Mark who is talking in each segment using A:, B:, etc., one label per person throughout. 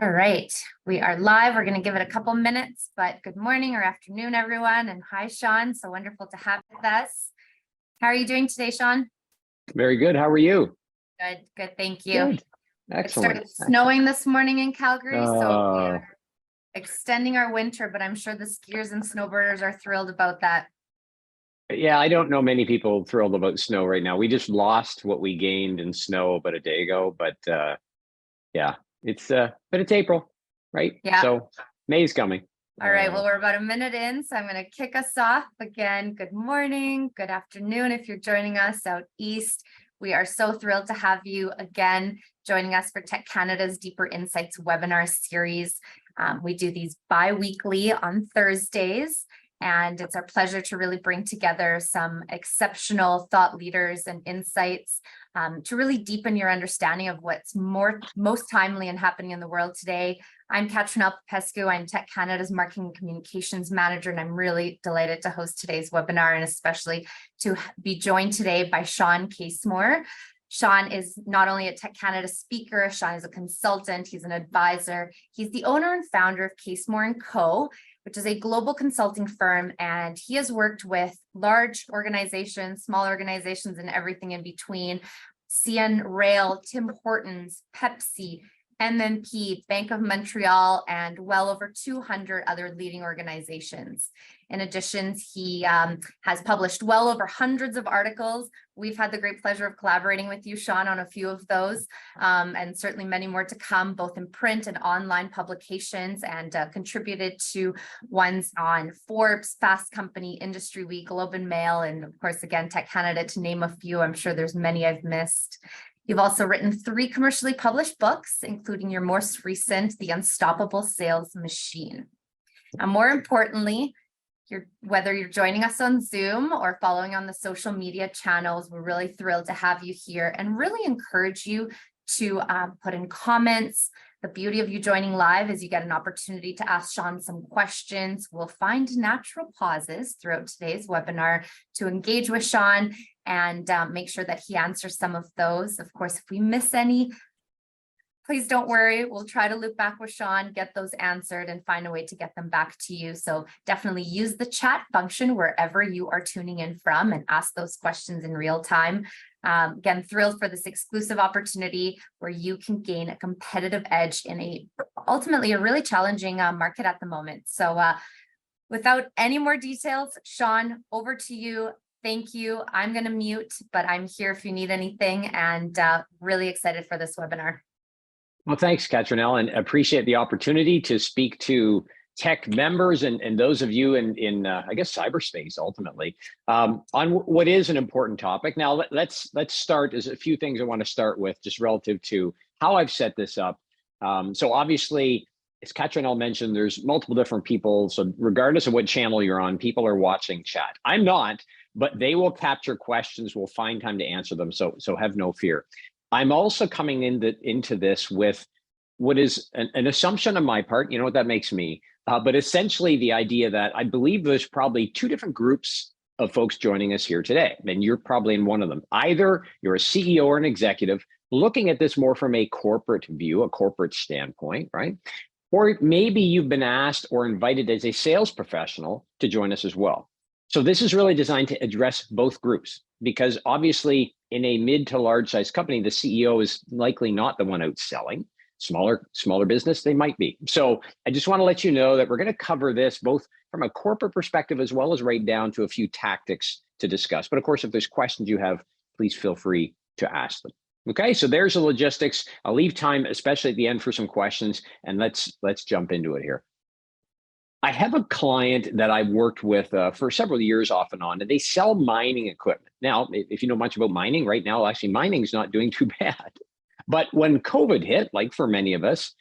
A: All right, we are live. We're going to give it a couple minutes, but good morning or afternoon, everyone. And hi, Shawn. So wonderful to have you with us. How are you doing today, Shawn?
B: Very good. How are you?
A: Good. Thank you.
B: Good. Excellent.
A: It started snowing this morning in Calgary, so we
B: Uh,
A: are extending our winter, but I'm sure the skiers and snowboarders are thrilled about that.
B: yeah, I don't know many people thrilled about snow right now. We just lost what we gained in snow about a day ago, but yeah, but it's April, right?
A: Yeah.
B: So May's coming.
A: All right, well, we're about a minute in, so I'm going to kick us off again. Good morning, good afternoon if you're joining us out east. We are so thrilled to have you again joining us for Tech Canada's Deeper Insights webinar series. We do these bi-weekly on Thursdays, and it's our pleasure to really bring together some exceptional thought leaders and insights to really deepen your understanding of what's most timely and happening in the world today. I'm Katrina Pescu. I'm Tech Canada's Marketing and Communications Manager, and I'm really delighted to host today's webinar, and especially to be joined today by Shawn Casemore. Shawn is not only a Tech Canada speaker, Shawn is a consultant, he's an advisor. He's the owner and founder of Casemore and Co, which is a global consulting firm, and he has worked with large organizations, small organizations, and everything in between. CN Rail, Tim Hortons, Pepsi, MMP, Bank of Montreal, and well over 200 other leading organizations. In addition, he has published well over hundreds of articles. We've had the great pleasure of collaborating with you, Shawn, on a few of those, and certainly many more to come, both in print and online publications, and contributed to ones on Forbes, Fast Company, Industry Week, Globe and Mail, and of course, again, Tech Canada, to name a few. I'm sure there's many I've missed. You've also written 3 commercially published books, including your most recent, The Unstoppable Sales Machine. And more importantly, whether you're joining us on Zoom or following on the social media channels, we're really thrilled to have you here and really encourage you to put in comments. The beauty of you joining live is you get an opportunity to ask Shawn some questions. We'll find natural pauses throughout today's webinar to engage with Shawn and make sure that he answers some of those. Of course, if we miss any, please don't worry. We'll try to loop back with Shawn, get those answered, and find a way to get them back to you. So definitely use the chat function wherever you are tuning in from and ask those questions in real time. Again, thrilled for this exclusive opportunity where you can gain a competitive edge in ultimately a really challenging market at the moment. So without any more details, Shawn, over to you. Thank you. I'm going to mute, but I'm here if you need anything, and really excited for this webinar.
B: Well, thanks, Katrina, and appreciate the opportunity to speak to tech members and those of you in I guess, cyberspace, ultimately, on what is an important topic. Now, let's start. There's a few things I want to start with, just relative to how I've set this up. So obviously, as Katrina mentioned, there's multiple different people. So regardless of what channel you're on, people are watching chat. I'm not, but they will capture questions. We'll find time to answer them. So have no fear. I'm also coming into this with what is an assumption on my part. You know what that makes me, but essentially the idea that I believe there's probably 2 different groups of folks joining us here today, and you're probably in one of them. Either you're a CEO or an executive looking at this more from a corporate view, a corporate standpoint, right? Or maybe you've been asked or invited as a sales professional to join us as well. So this is really designed to address both groups, because obviously in a mid to large size company, the CEO is likely not the one out selling. Smaller business, they might be. So I just want to let you know that we're going to cover this both from a corporate perspective as well as right down to a few tactics to discuss. But of course, if there's questions you have, please feel free to ask them. Okay, so there's the logistics. I'll leave time, especially at the end, for some questions, and let's jump into it here. I have a client that I've worked with for several years off and on, and they sell mining equipment. Now, if you know much about mining right now, actually mining is not doing too bad. But when COVID hit, like for many of us,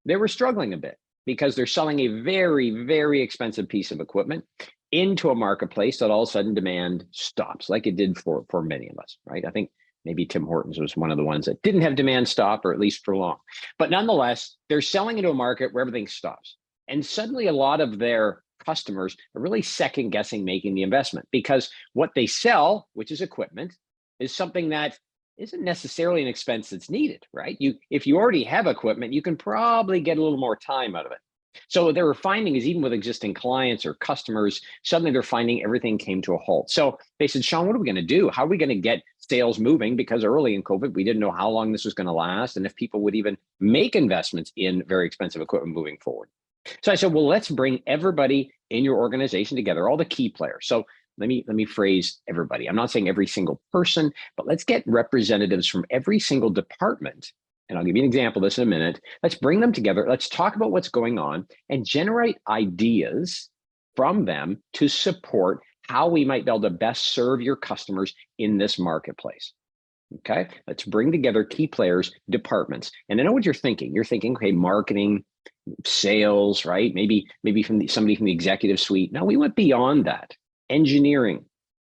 B: they were struggling a bit because they're selling a very, very expensive piece of equipment into a marketplace that all of a sudden demand stops, like it did for many of us, right? I think maybe Tim Hortons was one of the ones that didn't have demand stop, or at least for long. But nonetheless, they're selling into a market where everything stops. And suddenly a lot of their customers are really second guessing making the investment, because what they sell, which is equipment, is something that isn't necessarily an expense that's needed, right? If you already have equipment, you can probably get a little more time out of it. So what they were finding is even with existing clients or customers, suddenly they're finding everything came to a halt. So they said, Shawn, what are we going to do? How are we going to get sales moving? Because early in COVID, we didn't know how long this was going to last and if people would even make investments in very expensive equipment moving forward. So I said, well, let's bring everybody in your organization together, all the key players. So let me phrase everybody. I'm not saying every single person, but let's get representatives from every single department. And I'll give you an example of this in a minute. Let's bring them together. Let's talk about what's going on and generate ideas from them to support how we might be able to best serve your customers in this marketplace. Okay, let's bring together key players, departments. And I know what you're thinking. You're thinking, okay, marketing, sales, right? Maybe from somebody from the executive suite. No, we went beyond that. Engineering,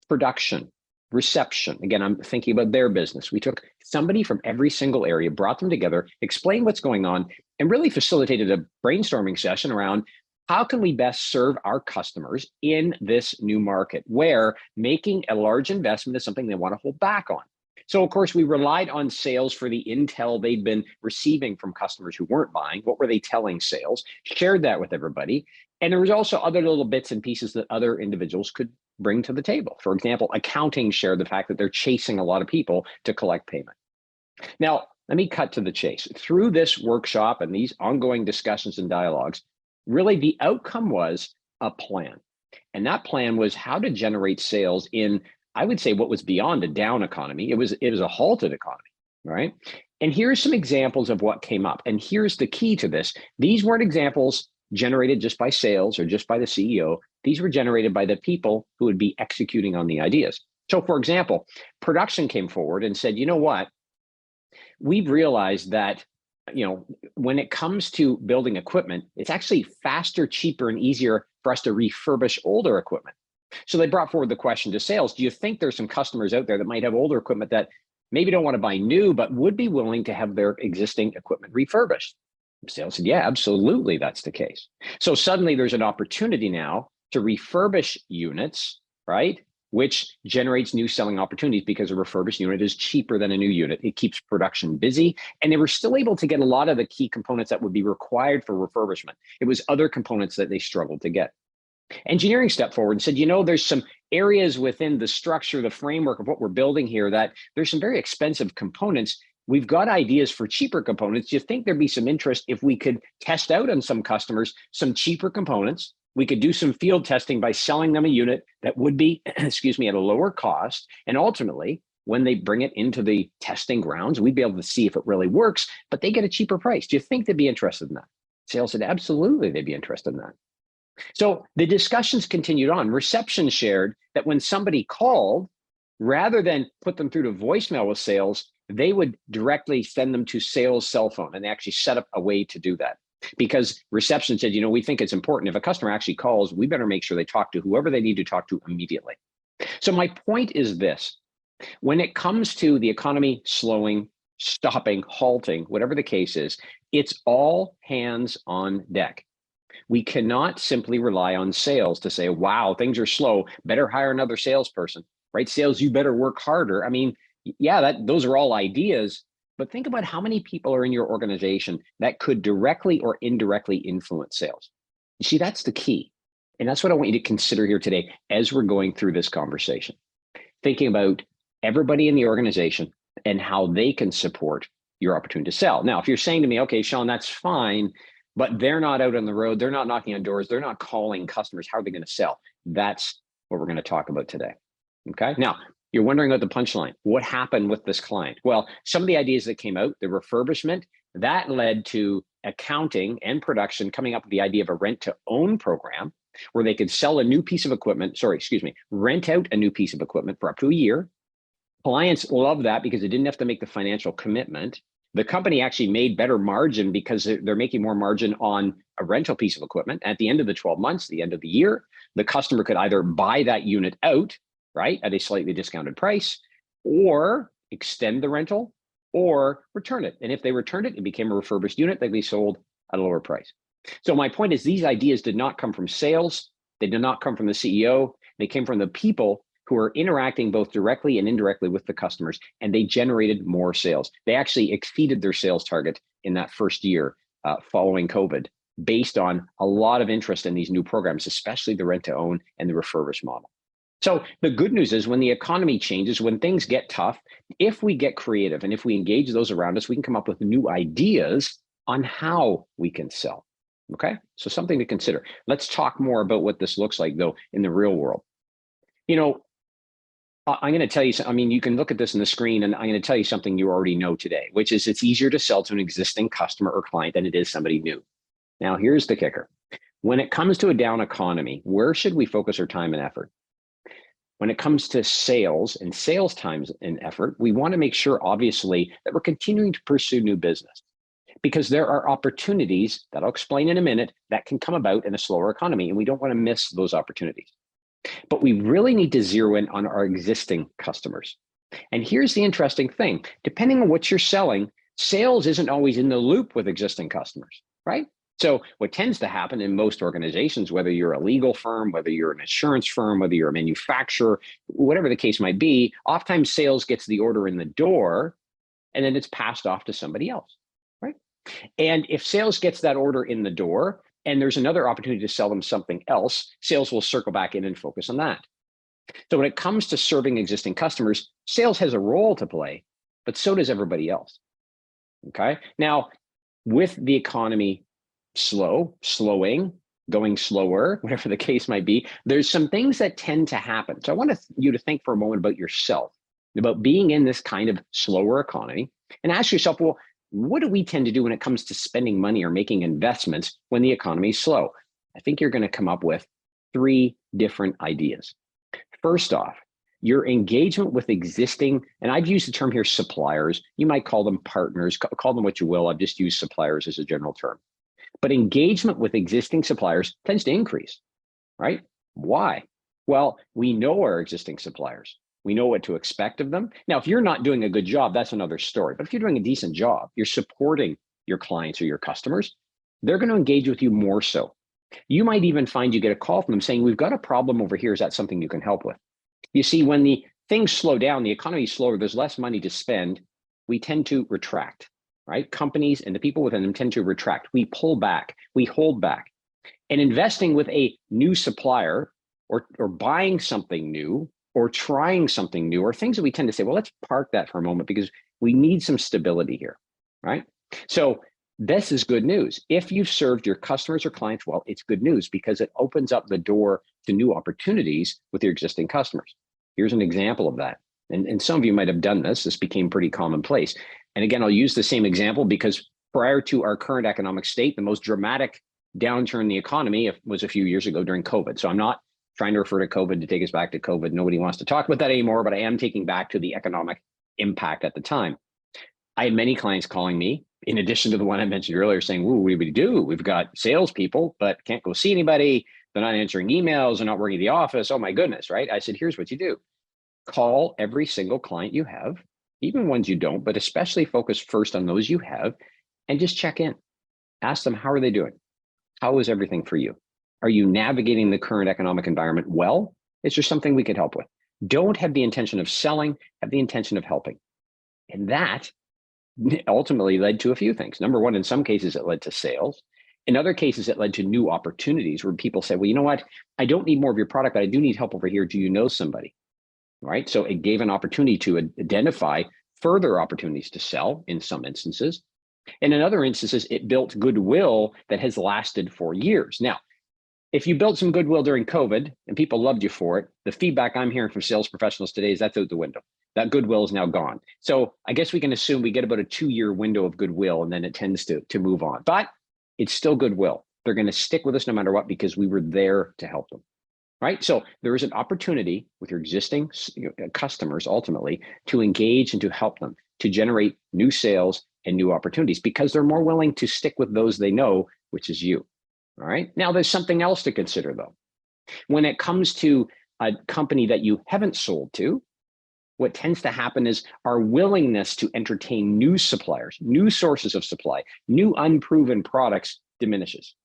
B: production, reception. Again, I'm thinking about their business. We took somebody from every single area, brought them together, explained what's going on, and really facilitated a brainstorming session around how can we best serve our customers in this new market where making a large investment is something they want to hold back on. So of course, we relied on sales for the intel they'd been receiving from customers who weren't buying. What were they telling sales? Shared that with everybody. And there was also other little bits and pieces that other individuals could bring to the table. For example, accounting shared the fact that they're chasing a lot of people to collect payment. Now, let me cut to the chase. Through this workshop and these ongoing discussions and dialogues, really the outcome was a plan. And that plan was how to generate sales in, I would say, what was beyond a down economy. It was a halted economy, right? And here's some examples of what came up. And here's the key to this. These weren't examples generated just by sales or just by the CEO. These were generated by the people who would be executing on the ideas. So for example, production came forward and said, you know what? We've realized that, when it comes to building equipment, it's actually faster, cheaper, and easier for us to refurbish older equipment. So they brought forward the question to sales. Do you think there's some customers out there that might have older equipment that maybe don't want to buy new, but would be willing to have their existing equipment refurbished? Sales said, yeah, absolutely, that's the case. So suddenly there's an opportunity now to refurbish units, right? Which generates new selling opportunities because a refurbished unit is cheaper than a new unit. It keeps production busy. And they were still able to get a lot of the key components that would be required for refurbishment. It was other components that they struggled to get. Engineering stepped forward and said, there's some areas within the structure, the framework of what we're building here that there's some very expensive components. We've got ideas for cheaper components. Do you think there'd be some interest if we could test out on some customers some cheaper components? We could do some field testing by selling them a unit that would be, at a lower cost. And ultimately, when they bring it into the testing grounds, we'd be able to see if it really works, but they get a cheaper price. Do you think they'd be interested in that? Sales said, absolutely, they'd be interested in that. So the discussions continued on. Reception shared that when somebody called, rather than put them through to voicemail with sales, they would directly send them to sales cell phone, and they actually set up a way to do that. Because reception said, we think it's important. If a customer actually calls, we better make sure they talk to whoever they need to talk to immediately. So my point is this: when it comes to the economy slowing, stopping, halting, whatever the case is, it's all hands on deck. We cannot simply rely on sales to say, wow, things are slow, better hire another salesperson, right? Sales, you better work harder. I mean, yeah, those are all ideas, but think about how many people are in your organization that could directly or indirectly influence sales. You see, that's the key. And that's what I want you to consider here today as we're going through this conversation. Thinking about everybody in the organization and how they can support your opportunity to sell. Now, if you're saying to me, okay, Shawn, that's fine, but they're not out on the road, they're not knocking on doors, they're not calling customers, how are they going to sell? That's what we're going to talk about today. Okay. Now, you're wondering about the punchline. What happened with this client? Well, some of the ideas that came out, the refurbishment, that led to accounting and production coming up with the idea of a rent to own program where they could sell a new piece of equipment, rent out a new piece of equipment for up to a year. Clients love that because they didn't have to make the financial commitment. The company actually made better margin because they're making more margin on a rental piece of equipment. At the end of the 12 months, the end of the year, the customer could either buy that unit out, right, at a slightly discounted price, or extend the rental, or return it. And if they returned it, it became a refurbished unit that they sold at a lower price. So my point is, these ideas did not come from sales. They did not come from the CEO. They came from the people who are interacting both directly and indirectly with the customers, and they generated more sales. They actually exceeded their sales target in that first year following COVID, based on a lot of interest in these new programs, especially the rent-to-own and the refurbish model. So the good news is when the economy changes, when things get tough, if we get creative and if we engage those around us, we can come up with new ideas on how we can sell. Okay, so something to consider. Let's talk more about what this looks like, though, in the real world. You know, I'm going to tell you, I mean, you can look at this on the screen, and I'm going to tell you something you already know today, which is it's easier to sell to an existing customer or client than it is somebody new. Now, here's the kicker. When it comes to a down economy, where should we focus our time and effort? When it comes to sales and sales times and effort, we want to make sure, obviously, that we're continuing to pursue new business, because there are opportunities that I'll explain in a minute that can come about in a slower economy, and we don't want to miss those opportunities. But we really need to zero in on our existing customers. And here's the interesting thing. Depending on what you're selling, sales isn't always in the loop with existing customers, right? So what tends to happen in most organizations, whether you're a legal firm, whether you're an insurance firm, whether you're a manufacturer, whatever the case might be, oftentimes sales gets the order in the door and then it's passed off to somebody else, right? And if sales gets that order in the door and there's another opportunity to sell them something else, sales will circle back in and focus on that. So when it comes to serving existing customers, sales has a role to play, but so does everybody else, okay? Now, with the economy slowing, going slower, whatever the case might be, there's some things that tend to happen. So I want you to think for a moment about yourself, about being in this kind of slower economy, and ask yourself, well, what do we tend to do when it comes to spending money or making investments when the economy is slow? I think you're going to come up with 3 different ideas. First off, your engagement with existing, and I've used the term here, suppliers. You might call them partners, call them what you will. I've just used suppliers as a general term. But engagement with existing suppliers tends to increase, right? Why? Well, we know our existing suppliers. We know what to expect of them. Now, if you're not doing a good job, that's another story. But if you're doing a decent job, you're supporting your clients or your customers, they're going to engage with you more so. You might even find you get a call from them saying, we've got a problem over here. Is that something you can help with? You see, when the things slow down, the economy is slower, there's less money to spend, we tend to retract, right? Companies and the people within them tend to retract. We pull back, we hold back. And investing with a new supplier or buying something new or trying something new are things that we tend to say, well, let's park that for a moment because we need some stability here, right? So this is good news. If you've served your customers or clients well, it's good news because it opens up the door to new opportunities with your existing customers. Here's an example of that. And some of you might have done this. This became pretty commonplace. And again, I'll use the same example because prior to our current economic state, the most dramatic downturn in the economy was a few years ago during COVID. So I'm not trying to refer to COVID to take us back to COVID. Nobody wants to talk about that anymore, but I am taking back to the economic impact at the time. I had many clients calling me, in addition to the one I mentioned earlier, saying, "Ooh, what do we do? We've got salespeople, but can't go see anybody. They're not answering emails. They're not working at the office. Oh my goodness," right? I said, here's what you do. Call every single client you have, even ones you don't, but especially focus first on those you have, and just check in. Ask them, how are they doing? How is everything for you? Are you navigating the current economic environment well? Is there something we could help with? Don't have the intention of selling, have the intention of helping. And that ultimately led to a few things. Number one, in some cases, it led to sales. In other cases, it led to new opportunities where people say, well, you know what? I don't need more of your product, but I do need help over here. Do you know somebody? Right? So it gave an opportunity to identify further opportunities to sell in some instances. And in other instances, it built goodwill that has lasted for years. Now, if you built some goodwill during COVID and people loved you for it, the feedback I'm hearing from sales professionals today is that's out the window. That goodwill is now gone. So I guess we can assume we get about a 2-year window of goodwill and then it tends to move on. But it's still goodwill. They're going to stick with us no matter what because we were there to help them. Right? So there is an opportunity with your existing customers ultimately to engage and to help them to generate new sales and new opportunities because they're more willing to stick with those they know, which is you. All right. Now there's something else to consider though. When it comes to a company that you haven't sold to, what tends to happen is our willingness to entertain new suppliers, new sources of supply, new unproven products diminishes.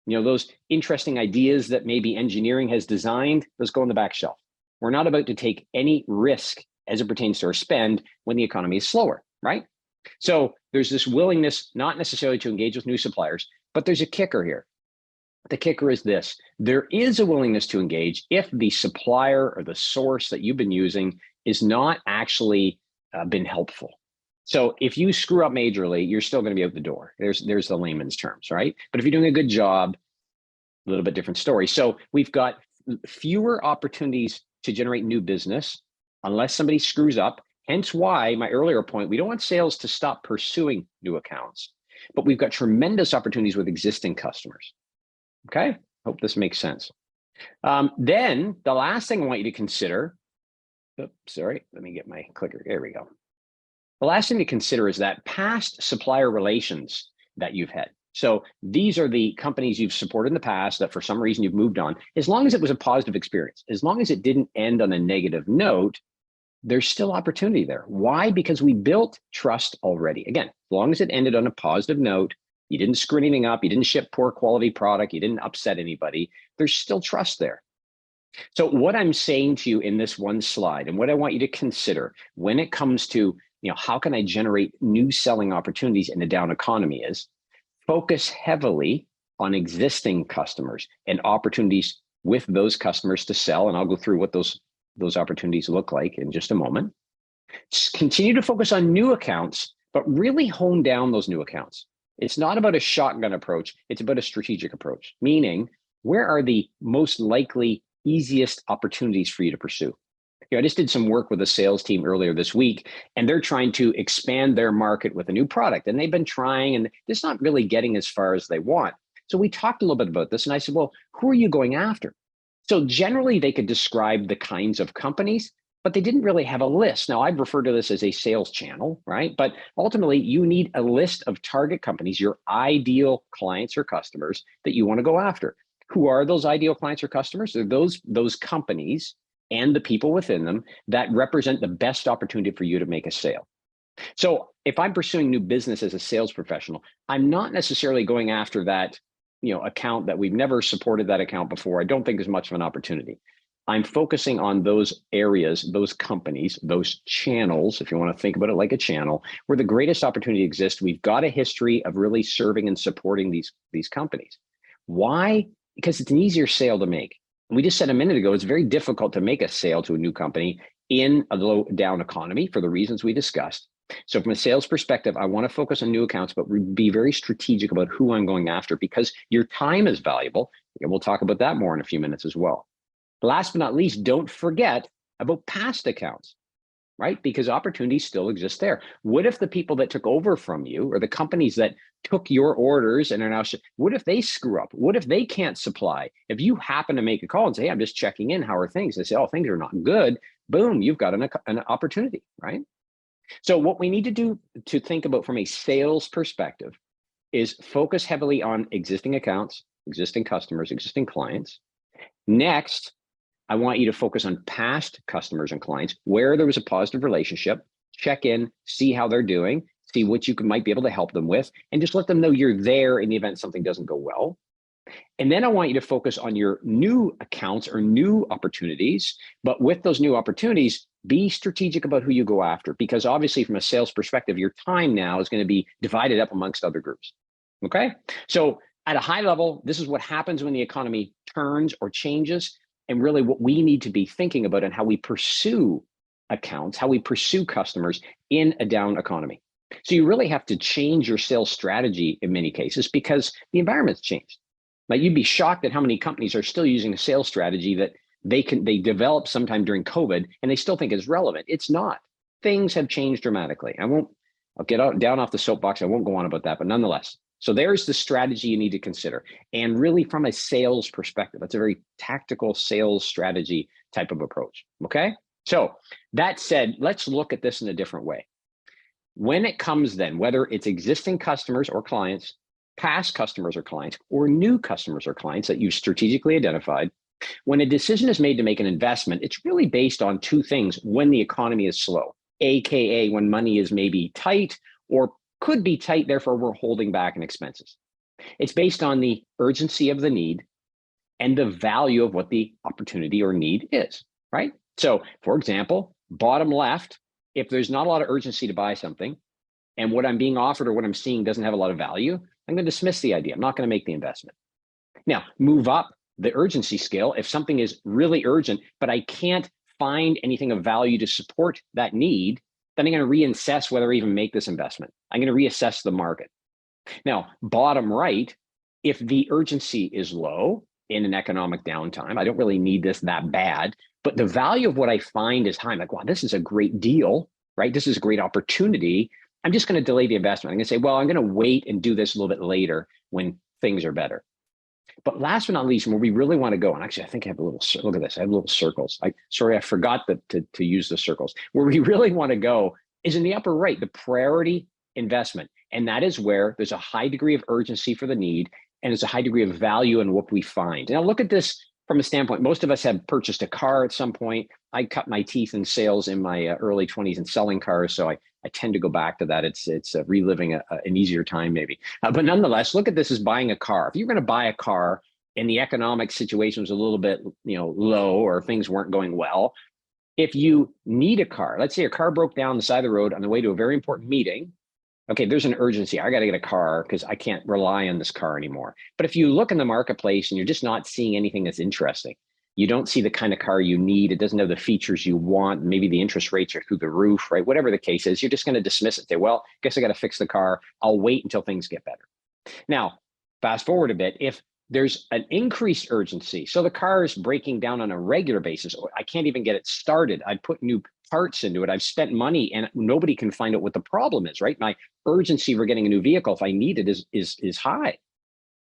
B: You know, those interesting ideas that maybe engineering has designed, those go on the back shelf. We're not about to take any risk as it pertains to our spend when the economy is slower, right? So there's this willingness, not necessarily to engage with new suppliers, but there's a kicker here. The kicker is this: there is a willingness to engage if the supplier or the source that you've been using is not actually been helpful. So if you screw up majorly, you're still going to be out the door. There's the layman's terms, right? But if you're doing a good job, a little bit different story. So we've got fewer opportunities to generate new business unless somebody screws up. Hence why my earlier point, we don't want sales to stop pursuing new accounts, but we've got tremendous opportunities with existing customers. Okay, hope this makes sense. Then the last thing I want you to consider, oops, sorry, let me get my clicker, there we go. The last thing to consider is that past supplier relations that you've had. So these are the companies you've supported in the past that for some reason you've moved on. As long as it was a positive experience, as long as it didn't end on a negative note, there's still opportunity there. Why? Because we built trust already. Again, as long as it ended on a positive note, you didn't screw anything up, you didn't ship poor quality product, you didn't upset anybody, there's still trust there. So what I'm saying to you in this one slide, and what I want you to consider when it comes to, how can I generate new selling opportunities in a down economy is focus heavily on existing customers and opportunities with those customers to sell. And I'll go through what those opportunities look like in just a moment. Continue to focus on new accounts, but really hone down those new accounts. It's not about a shotgun approach, it's about a strategic approach, meaning where are the most likely, easiest opportunities for you to pursue? I just did some work with a sales team earlier this week, and they're trying to expand their market with a new product. And they've been trying, and it's not really getting as far as they want. So we talked a little bit about this, and I said, well, who are you going after? So generally, they could describe the kinds of companies, but they didn't really have a list. Now, I've referred to this as a sales channel, right? But ultimately, you need a list of target companies, your ideal clients or customers that you want to go after. Who are those ideal clients or customers? They're those companies and the people within them that represent the best opportunity for you to make a sale. So if I'm pursuing new business as a sales professional, I'm not necessarily going after that account that we've never supported that account before. I don't think there's much of an opportunity. I'm focusing on those areas, those companies, those channels, if you want to think about it like a channel, where the greatest opportunity exists. We've got a history of really serving and supporting these companies. Why? Because it's an easier sale to make. We just said a minute ago, it's very difficult to make a sale to a new company in a low down economy for the reasons we discussed. So from a sales perspective, I want to focus on new accounts, but be very strategic about who I'm going after because your time is valuable. And we'll talk about that more in a few minutes as well. Last but not least, don't forget about past accounts, right? Because opportunities still exist there. What if the people that took over from you or the companies that took your orders and are now, what if they screw up? What if they can't supply? If you happen to make a call and say, hey, I'm just checking in, how are things? They say, oh, things are not good. Boom, you've got an opportunity, right? So what we need to do to think about from a sales perspective is focus heavily on existing accounts, existing customers, existing clients. Next, I want you to focus on past customers and clients where there was a positive relationship, check in, see how they're doing, see what you might be able to help them with, and just let them know you're there in the event something doesn't go well. And then I want you to focus on your new accounts or new opportunities. But with those new opportunities, be strategic about who you go after, because obviously from a sales perspective, your time now is going to be divided up amongst other groups. Okay. So at a high level, this is what happens when the economy turns or changes, and really what we need to be thinking about and how we pursue accounts, how we pursue customers in a down economy. So you really have to change your sales strategy in many cases because the environment's changed. Like you'd be shocked at how many companies are still using a sales strategy that they developed sometime during COVID and they still think is relevant. It's not. Things have changed dramatically. I'll get down off the soapbox. I won't go on about that, but nonetheless. So there's the strategy you need to consider. And really from a sales perspective, that's a very tactical sales strategy type of approach. Okay. So that said, let's look at this in a different way. When it comes then, whether it's existing customers or clients, past customers or clients, or new customers or clients that you've strategically identified, when a decision is made to make an investment, it's really based on two things when the economy is slow, AKA when money is maybe tight or could be tight, therefore we're holding back in expenses. It's based on the urgency of the need and the value of what the opportunity or need is, right? So for example, bottom left, if there's not a lot of urgency to buy something and what I'm being offered or what I'm seeing doesn't have a lot of value, I'm going to dismiss the idea. I'm not going to make the investment. Now, move up the urgency scale. If something is really urgent, but I can't find anything of value to support that need, then I'm going to reassess whether I even make this investment. I'm going to reassess the market. Now, bottom right, if the urgency is low in an economic downtime, I don't really need this that bad, but the value of what I find is high. I'm like, wow, this is a great deal, right? This is a great opportunity. I'm just going to delay the investment. I'm going to say, well, I'm going to wait and do this a little bit later when things are better. But last but not least, where we really want to go, and actually, I think I have a little, look at this, I have little circles. Sorry, I forgot to use the circles. Where we really want to go is in the upper right, the priority investment. And that is where there's a high degree of urgency for the need, and there's a high degree of value in what we find. Now, look at this from a standpoint. Most of us have purchased a car at some point. I cut my teeth in sales in my early 20s and selling cars, so I tend to go back to that. It's reliving an easier time maybe. But nonetheless, look at this as buying a car. If you're going to buy a car and the economic situation was a little bit low or things weren't going well, if you need a car, let's say your car broke down on the side of the road on the way to a very important meeting, okay, there's an urgency. I got to get a car because I can't rely on this car anymore. But if you look in the marketplace and you're just not seeing anything that's interesting, you don't see the kind of car you need, it doesn't have the features you want, maybe the interest rates are through the roof, right? Whatever the case is, you're just going to dismiss it. Say, well, guess I got to fix the car. I'll wait until things get better. Now, fast forward a bit. If there's an increased urgency, so the car is breaking down on a regular basis, or I can't even get it started. I put new parts into it. I've spent money and nobody can find out what the problem is, right? My urgency for getting a new vehicle, if I need it, is high.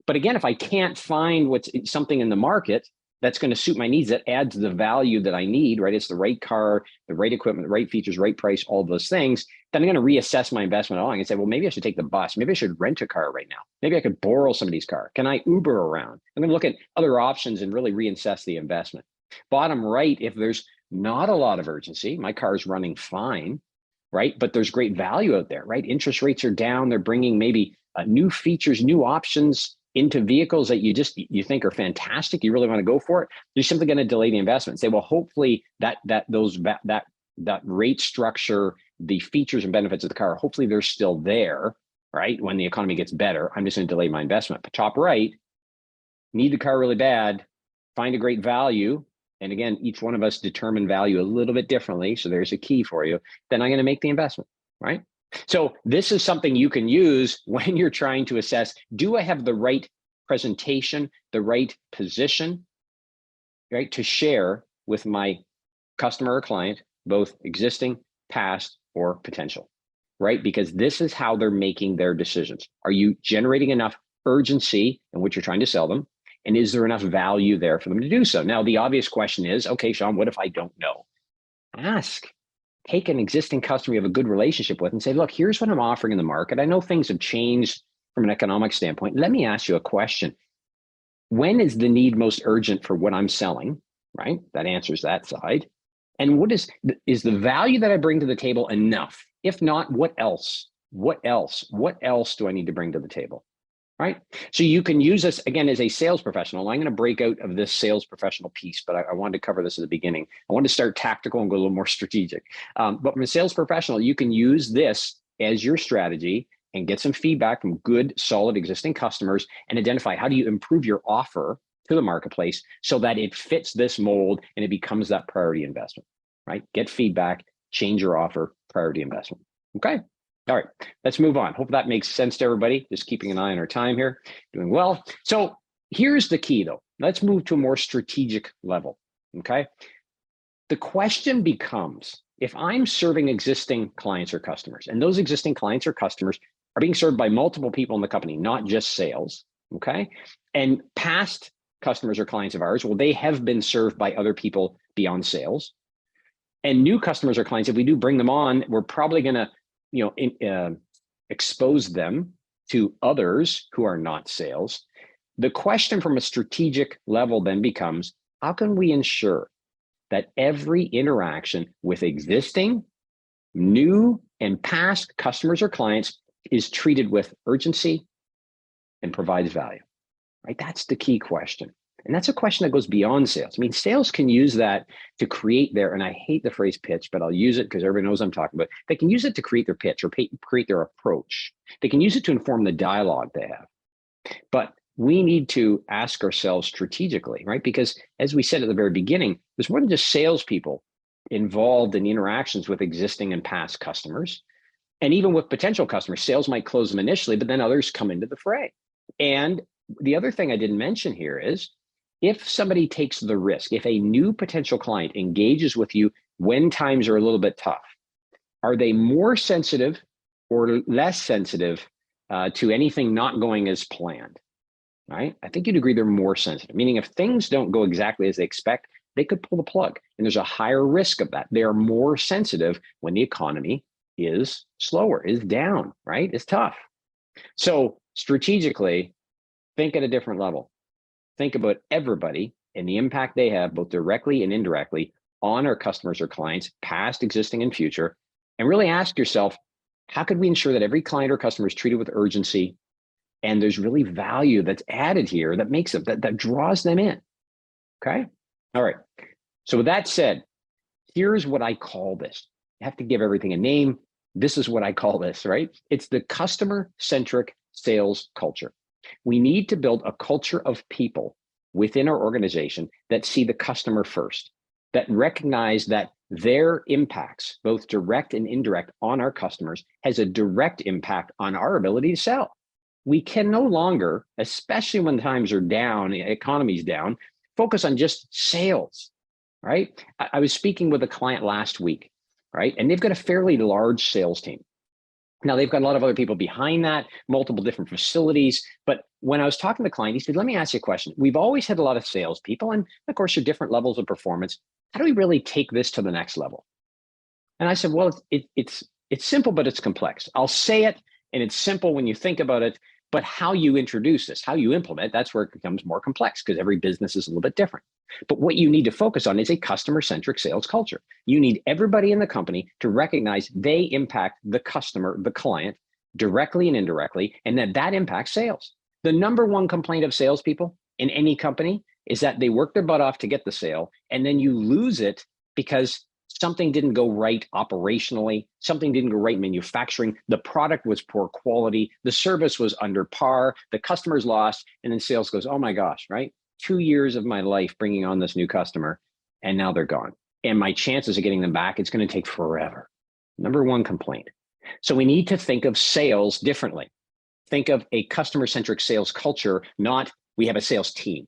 B: But again, if I can't find something in the market that's going to suit my needs, that adds the value that I need, right? It's the right car, the right equipment, the right features, right price, all those things. Then I'm going to reassess my investment along and say, well, maybe I should take the bus. Maybe I should rent a car right now. Maybe I could borrow somebody's car. Can I Uber around? I'm going to look at other options and really reassess the investment. Bottom right, if there's not a lot of urgency, my car is running fine, right? But there's great value out there, right? Interest rates are down. They're bringing maybe new features, new options into vehicles that you think are fantastic. You really want to go for it. You're simply going to delay the investment. Say, well, hopefully that rate structure, the features and benefits of the car, hopefully they're still there, right? When the economy gets better, I'm just going to delay my investment. But top right, need the car really bad, find a great value. And again, each one of us determine value a little bit differently. So there's a key for you. Then I'm going to make the investment, right? So this is something you can use when you're trying to assess, do I have the right presentation, the right position, right, to share with my customer or client, both existing, past, or potential, right? Because this is how they're making their decisions. Are you generating enough urgency in what you're trying to sell them? And is there enough value there for them to do so? Now, the obvious question is, okay, Shawn, what if I don't know? Ask. Take an existing customer you have a good relationship with and say, look, here's what I'm offering in the market. I know things have changed from an economic standpoint. Let me ask you a question. When is the need most urgent for what I'm selling, right? That answers that side. And what is the value that I bring to the table enough? If not, what else? What else? What else do I need to bring to the table? Right? So you can use this again as a sales professional. I'm going to break out of this sales professional piece, but I wanted to cover this at the beginning. I wanted to start tactical and go a little more strategic. But from a sales professional, you can use this as your strategy and get some feedback from good, solid existing customers and identify how do you improve your offer to the marketplace so that it fits this mold and it becomes that priority investment, right? Get feedback, change your offer, priority investment. Okay. All right, let's move on. Hope that makes sense to everybody. Just keeping an eye on our time here, doing well. So here's the key though. Let's move to a more strategic level, okay? The question becomes, if I'm serving existing clients or customers, and those existing clients or customers are being served by multiple people in the company, not just sales, okay? And past customers or clients of ours, well, they have been served by other people beyond sales. And new customers or clients, if we do bring them on, we're probably gonna expose them to others who are not sales. The question from a strategic level then becomes, how can we ensure that every interaction with existing, new, and past customers or clients is treated with urgency and provides value, right? That's the key question. And that's a question that goes beyond sales. I mean, sales can use that to create their, and I hate the phrase pitch, but I'll use it because everybody knows what I'm talking about. They can use it to create their pitch or create their approach. They can use it to inform the dialogue they have. But we need to ask ourselves strategically, right? Because as we said at the very beginning, there's more than just salespeople involved in the interactions with existing and past customers. And even with potential customers, sales might close them initially, but then others come into the fray. And the other thing I didn't mention here is if somebody takes the risk, if a new potential client engages with you when times are a little bit tough, are they more sensitive or less sensitive to anything not going as planned, right? I think you'd agree they're more sensitive, meaning if things don't go exactly as they expect, they could pull the plug. And there's a higher risk of that. They are more sensitive when the economy is slower, is down, right? It's tough. So strategically, think at a different level. Think about everybody and the impact they have, both directly and indirectly, on our customers or clients, past, existing, and future. And really ask yourself, how could we ensure that every client or customer is treated with urgency and there's really value that's added here that makes it, that draws them in, okay? All right, so with that said, here's what I call this. You have to give everything a name. This is what I call this, right? It's the customer-centric sales culture. We need to build a culture of people within our organization that see the customer first, that recognize that their impacts, both direct and indirect, on our customers has a direct impact on our ability to sell. We can no longer, especially when times are down, the economy's down, focus on just sales, right? I was speaking with a client last week, right? And they've got a fairly large sales team. Now, they've got a lot of other people behind that, multiple different facilities. But when I was talking to the client, he said, let me ask you a question. We've always had a lot of salespeople, and of course, your different levels of performance. How do we really take this to the next level? And I said, well, it's simple, but it's complex. I'll say it, and it's simple when you think about it, but how you introduce this, how you implement, that's where it becomes more complex because every business is a little bit different. But what you need to focus on is a customer-centric sales culture. You need everybody in the company to recognize they impact the customer, the client, directly and indirectly, and that impacts sales. The number one complaint of salespeople in any company is that they work their butt off to get the sale, and then you lose it because something didn't go right operationally, something didn't go right manufacturing, the product was poor quality, the service was under par, the customer's lost, and then sales goes, oh my gosh, right? 2 years of my life bringing on this new customer, and now they're gone. And my chances of getting them back, it's going to take forever. Number one complaint. So we need to think of sales differently. Think of a customer-centric sales culture, not we have a sales team.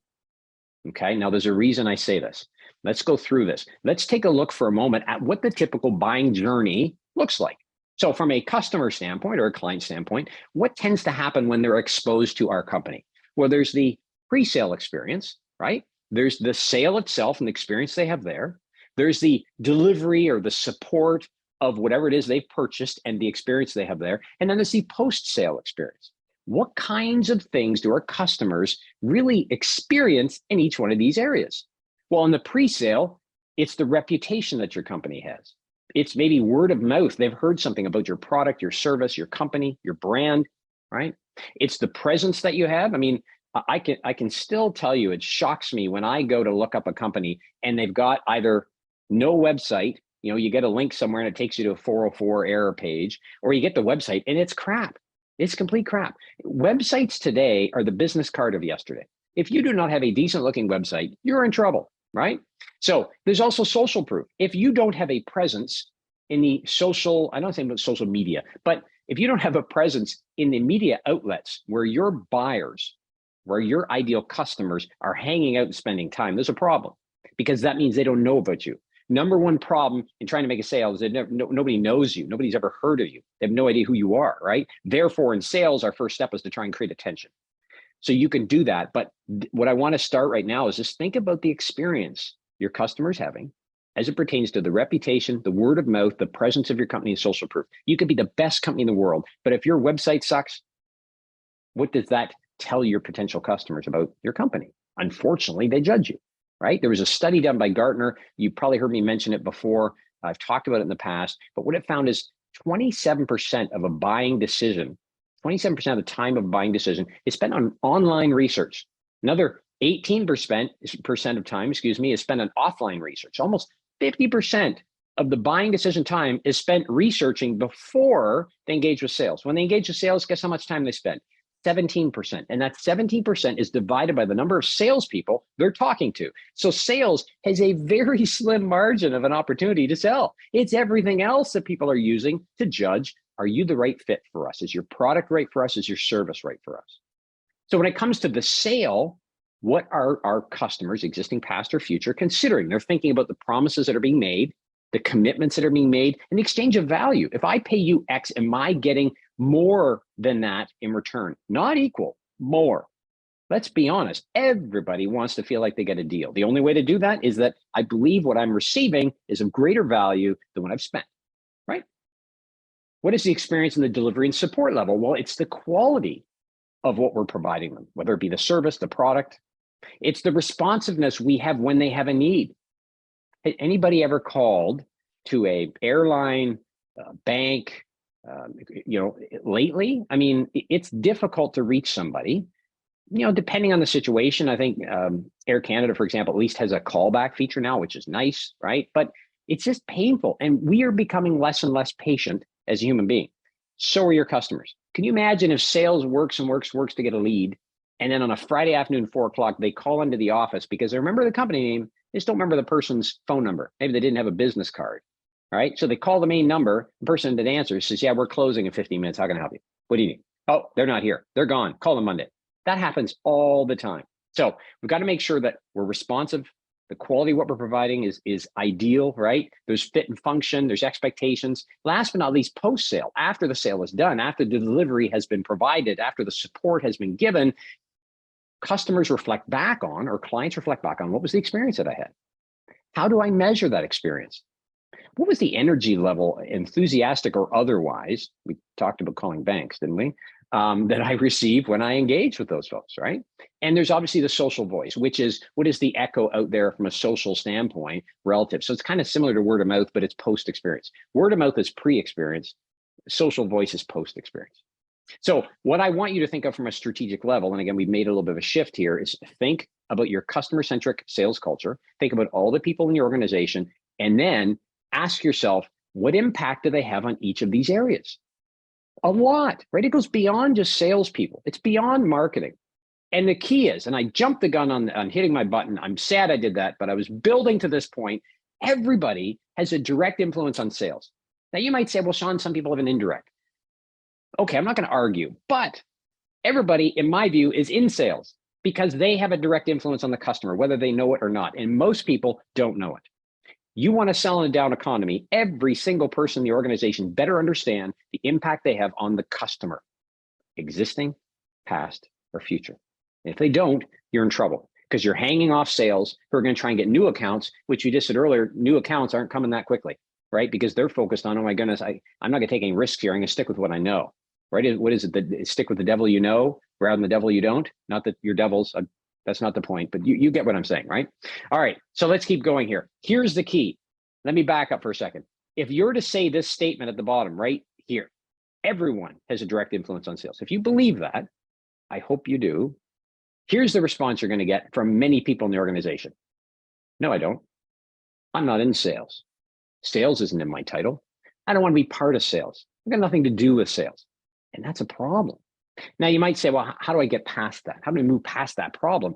B: Okay, now there's a reason I say this. Let's go through this. Let's take a look for a moment at what the typical buying journey looks like. So from a customer standpoint or a client standpoint, what tends to happen when they're exposed to our company? Well, there's the pre-sale experience, right? There's the sale itself and the experience they have there. There's the delivery or the support of whatever it is they've purchased and the experience they have there. And then there's the post-sale experience. What kinds of things do our customers really experience in each one of these areas? Well, in the pre-sale, it's the reputation that your company has. It's maybe word of mouth. They've heard something about your product, your service, your company, your brand, right? It's the presence that you have. I mean, I can still tell you, it shocks me when I go to look up a company and they've got either no website, you know, you get a link somewhere and it takes you to a 404 error page, or you get the website and it's crap. It's complete crap. Websites today are the business card of yesterday. If you do not have a decent looking website, you're in trouble, right? So there's also social proof. If you don't have a presence in the social, I don't say about social media, but if you don't have a presence in the media outlets where your buyers, where your ideal customers are hanging out and spending time, there's a problem, because that means they don't know about you. Number one problem in trying to make a sale is that nobody knows you. Nobody's ever heard of you. They have no idea who you are, right? Therefore, in sales, our first step is to try and create attention. So you can do that. But what I want to start right now is just think about the experience your customer's having as it pertains to the reputation, the word of mouth, the presence of your company, and social proof. You could be the best company in the world, but if your website sucks, what does that tell your potential customers about your company? Unfortunately, they judge you, right? There was a study done by Gartner. You probably heard me mention it before. I've talked about it in the past, but what it found is 27% of a buying decision, 27% of the time of buying decision is spent on online research. Another 18% of time, is spent on offline research. Almost 50% of the buying decision time is spent researching before they engage with sales. When they engage with sales, guess how much time they spend? 17%. And that 17% is divided by the number of salespeople they're talking to. So sales has a very slim margin of an opportunity to sell. It's everything else that people are using to judge, are you the right fit for us? Is your product right for us? Is your service right for us? So when it comes to the sale, what are our customers, existing, past, or future, considering? They're thinking about the promises that are being made, the commitments that are being made, and the exchange of value. If I pay you X, am I getting more than that in return? Not equal, more. Let's be honest, everybody wants to feel like they get a deal. The only way to do that is that I believe what I'm receiving is of greater value than what I've spent, right? What is the experience in the delivery and support level? Well, it's the quality of what we're providing them, whether it be the service, the product. It's the responsiveness we have when they have a need. Has anybody ever called to a airline, bank, lately? I mean, it's difficult to reach somebody, depending on the situation. I think Air Canada, for example, at least has a callback feature now, which is nice, right? But it's just painful. And we are becoming less and less patient as a human being. So are your customers. Can you imagine if sales works to get a lead, and then on a Friday afternoon, 4 o'clock, they call into the office because they remember the company name, they just don't remember the person's phone number. Maybe they didn't have a business card. All right. So they call the main number, the person that answers says, yeah, we're closing in 15 minutes. How can I help you? What do you need? Oh, they're not here. They're gone. Call them Monday. That happens all the time. So we've got to make sure that we're responsive. The quality of what we're providing is ideal, right? There's fit and function, there's expectations. Last but not least, post-sale, after the sale is done, after the delivery has been provided, after the support has been given, customers reflect back on, or clients reflect back on, what was the experience that I had? How do I measure that experience? What was the energy level, enthusiastic or otherwise? We talked about calling banks, didn't we? That I received when I engaged with those folks, right? And there's obviously the social voice, which is what is the echo out there from a social standpoint relative. So it's kind of similar to word of mouth, but it's post-experience. Word of mouth is pre-experience. Social voice is post-experience. So what I want you to think of from a strategic level, and again, we've made a little bit of a shift here, is think about your customer-centric sales culture. Think about all the people in your organization, and then ask yourself, what impact do they have on each of these areas? A lot, right? It goes beyond just salespeople. It's beyond marketing. And the key is, and I jumped the gun on hitting my button. I'm sad I did that, but I was building to this point. Everybody has a direct influence on sales. Now you might say, well, Shawn, some people have an indirect. Okay, I'm not going to argue, but everybody, in my view, is in sales because they have a direct influence on the customer, whether they know it or not. And most people don't know it. You want to sell in a down economy, every single person in the organization better understand the impact they have on the customer, existing, past, or future. And if they don't, you're in trouble because you're hanging off sales who are going to try and get new accounts, which you just said earlier, new accounts aren't coming that quickly, right? Because they're focused on, oh my goodness, I'm not going to take any risks here. I'm going to stick with what I know, right? What is it? Stick with the devil you know rather than the devil you don't. Not that you're devils. That's not the point, but you get what I'm saying, right? All right, so let's keep going here. Here's the key. Let me back up for a second. If you're to say this statement at the bottom right here, everyone has a direct influence on sales. If you believe that, I hope you do, here's the response you're going to get from many people in the organization. No, I don't. I'm not in sales. Sales isn't in my title. I don't want to be part of sales. I've got nothing to do with sales. And that's a problem. Now you might say, well, how do I get past that? How do I move past that problem?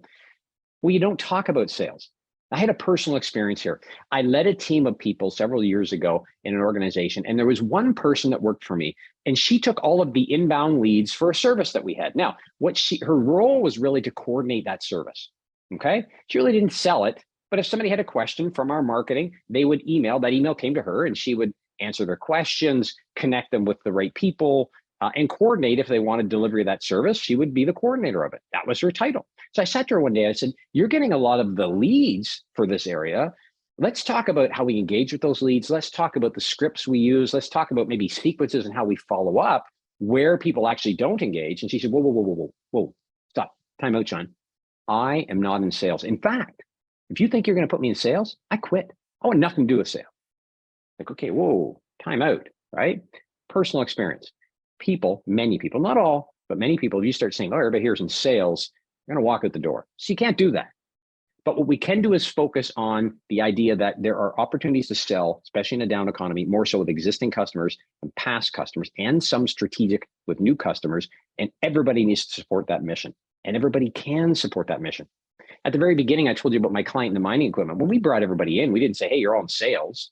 B: Well, you don't talk about sales. I had a personal experience here. I led a team of people several years ago in an organization, and there was one person that worked for me, and she took all of the inbound leads for a service that we had. Now, her role was really to coordinate that service, okay? She really didn't sell it, but if somebody had a question from our marketing, they would email, that email came to her, and she would answer their questions, connect them with the right people, and coordinate if they wanted delivery of that service. She would be the coordinator of it. That was her title. So I sat to her one day, I said, you're getting a lot of the leads for this area. Let's talk about how we engage with those leads. Let's talk about the scripts we use. Let's talk about maybe sequences and how we follow up where people actually don't engage. And she said, whoa, stop, time out, Shawn. I am not in sales. In fact, if you think you're going to put me in sales, I quit. I want nothing to do with sales. Like, okay, whoa, time out, right? Personal experience. People, many people, not all, but many people, if you start saying, oh, everybody here's in sales, You're going to walk out the door. So you can't do that. But what we can do is focus on the idea that there are opportunities to sell, especially in a down economy, more so with existing customers and past customers, and some strategic with new customers. And everybody needs to support that mission. And everybody can support that mission. At the very beginning, I told you about my client in the mining equipment. When we brought everybody in, we didn't say, hey, you're all in sales.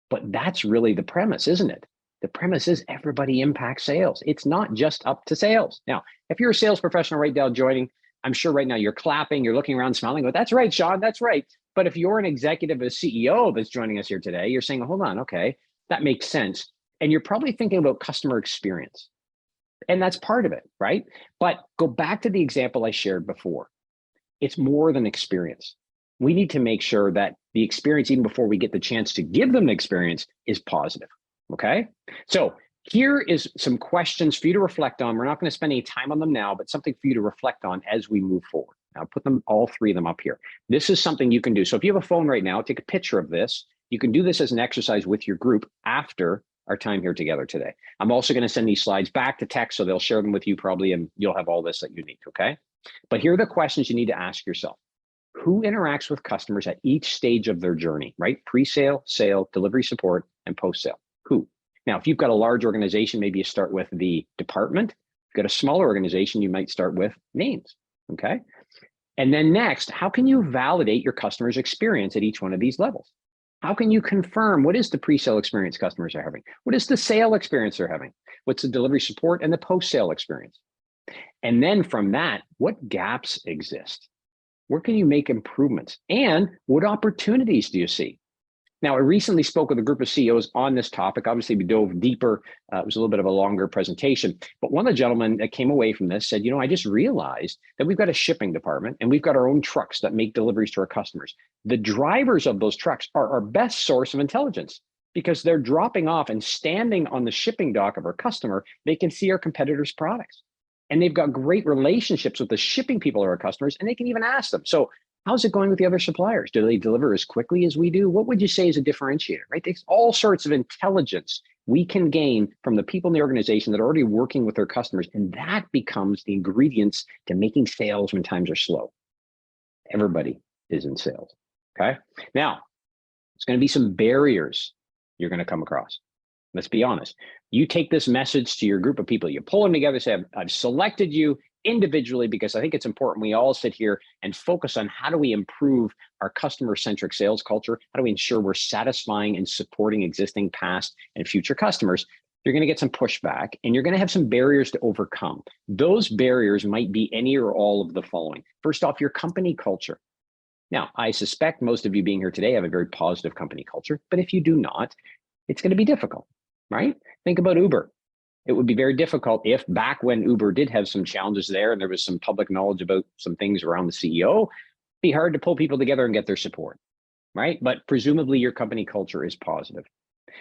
B: But that's really the premise, isn't it? The premise is everybody impacts sales. It's not just up to sales. Now, if you're a sales professional right now joining, I'm sure right now you're clapping, you're looking around, smiling, go, that's right, Shawn, that's right. But if you're an executive, a CEO that's joining us here today, you're saying, hold on, okay, that makes sense. And you're probably thinking about customer experience. And that's part of it, right? But go back to the example I shared before. It's more than experience. We need to make sure that the experience, even before we get the chance to give them the experience, is positive, okay? So here is some questions for you to reflect on. We're not going to spend any time on them now, but something for you to reflect on as we move forward. I'll put them, all three of them up here. This is something you can do. So if you have a phone right now, take a picture of this. You can do this as an exercise with your group after our time here together today. I'm also going to send these slides back to tech, so they'll share them with you probably, and you'll have all this that you need, okay? But here are the questions you need to ask yourself. Who interacts with customers at each stage of their journey, right? Pre-sale, sale, delivery support, and post-sale. Who? Now, if you've got a large organization, maybe you start with the department. If you've got a smaller organization, you might start with names, okay? And then next, how can you validate your customer's experience at each one of these levels? How can you confirm what is the pre-sale experience customers are having? What is the sale experience they're having? What's the delivery support and the post-sale experience? And then from that, what gaps exist? Where can you make improvements? And what opportunities do you see? Now, I recently spoke with a group of CEOs on this topic. Obviously, we dove deeper. It was a little bit of a longer presentation. But one of the gentlemen that came away from this said, you know, I just realized that we've got a shipping department and we've got our own trucks that make deliveries to our customers. The drivers of those trucks are our best source of intelligence because they're dropping off and standing on the shipping dock of our customer. They can see our competitors' products. And they've got great relationships with the shipping people of our customers, and they can even ask them. So how's it going with the other suppliers? Do they deliver as quickly as we do? What would you say is a differentiator, right? There's all sorts of intelligence we can gain from the people in the organization that are already working with their customers. And that becomes the ingredients to making sales when times are slow. Everybody is in sales, okay? Now, there's going to be some barriers you're going to come across. Let's be honest. You take this message to your group of people, you pull them together, say, I've selected you individually because I think it's important we all sit here and focus on how do we improve our customer-centric sales culture? How do we ensure we're satisfying and supporting existing, past, and future customers? You're going to get some pushback and you're going to have some barriers to overcome. Those barriers might be any or all of the following. First off, your company culture. Now, I suspect most of you being here today have a very positive company culture, but if you do not, it's going to be difficult, right? Think about Uber. It would be very difficult if back when Uber did have some challenges there and there was some public knowledge about some things around the CEO, it'd be hard to pull people together and get their support, right? But presumably your company culture is positive.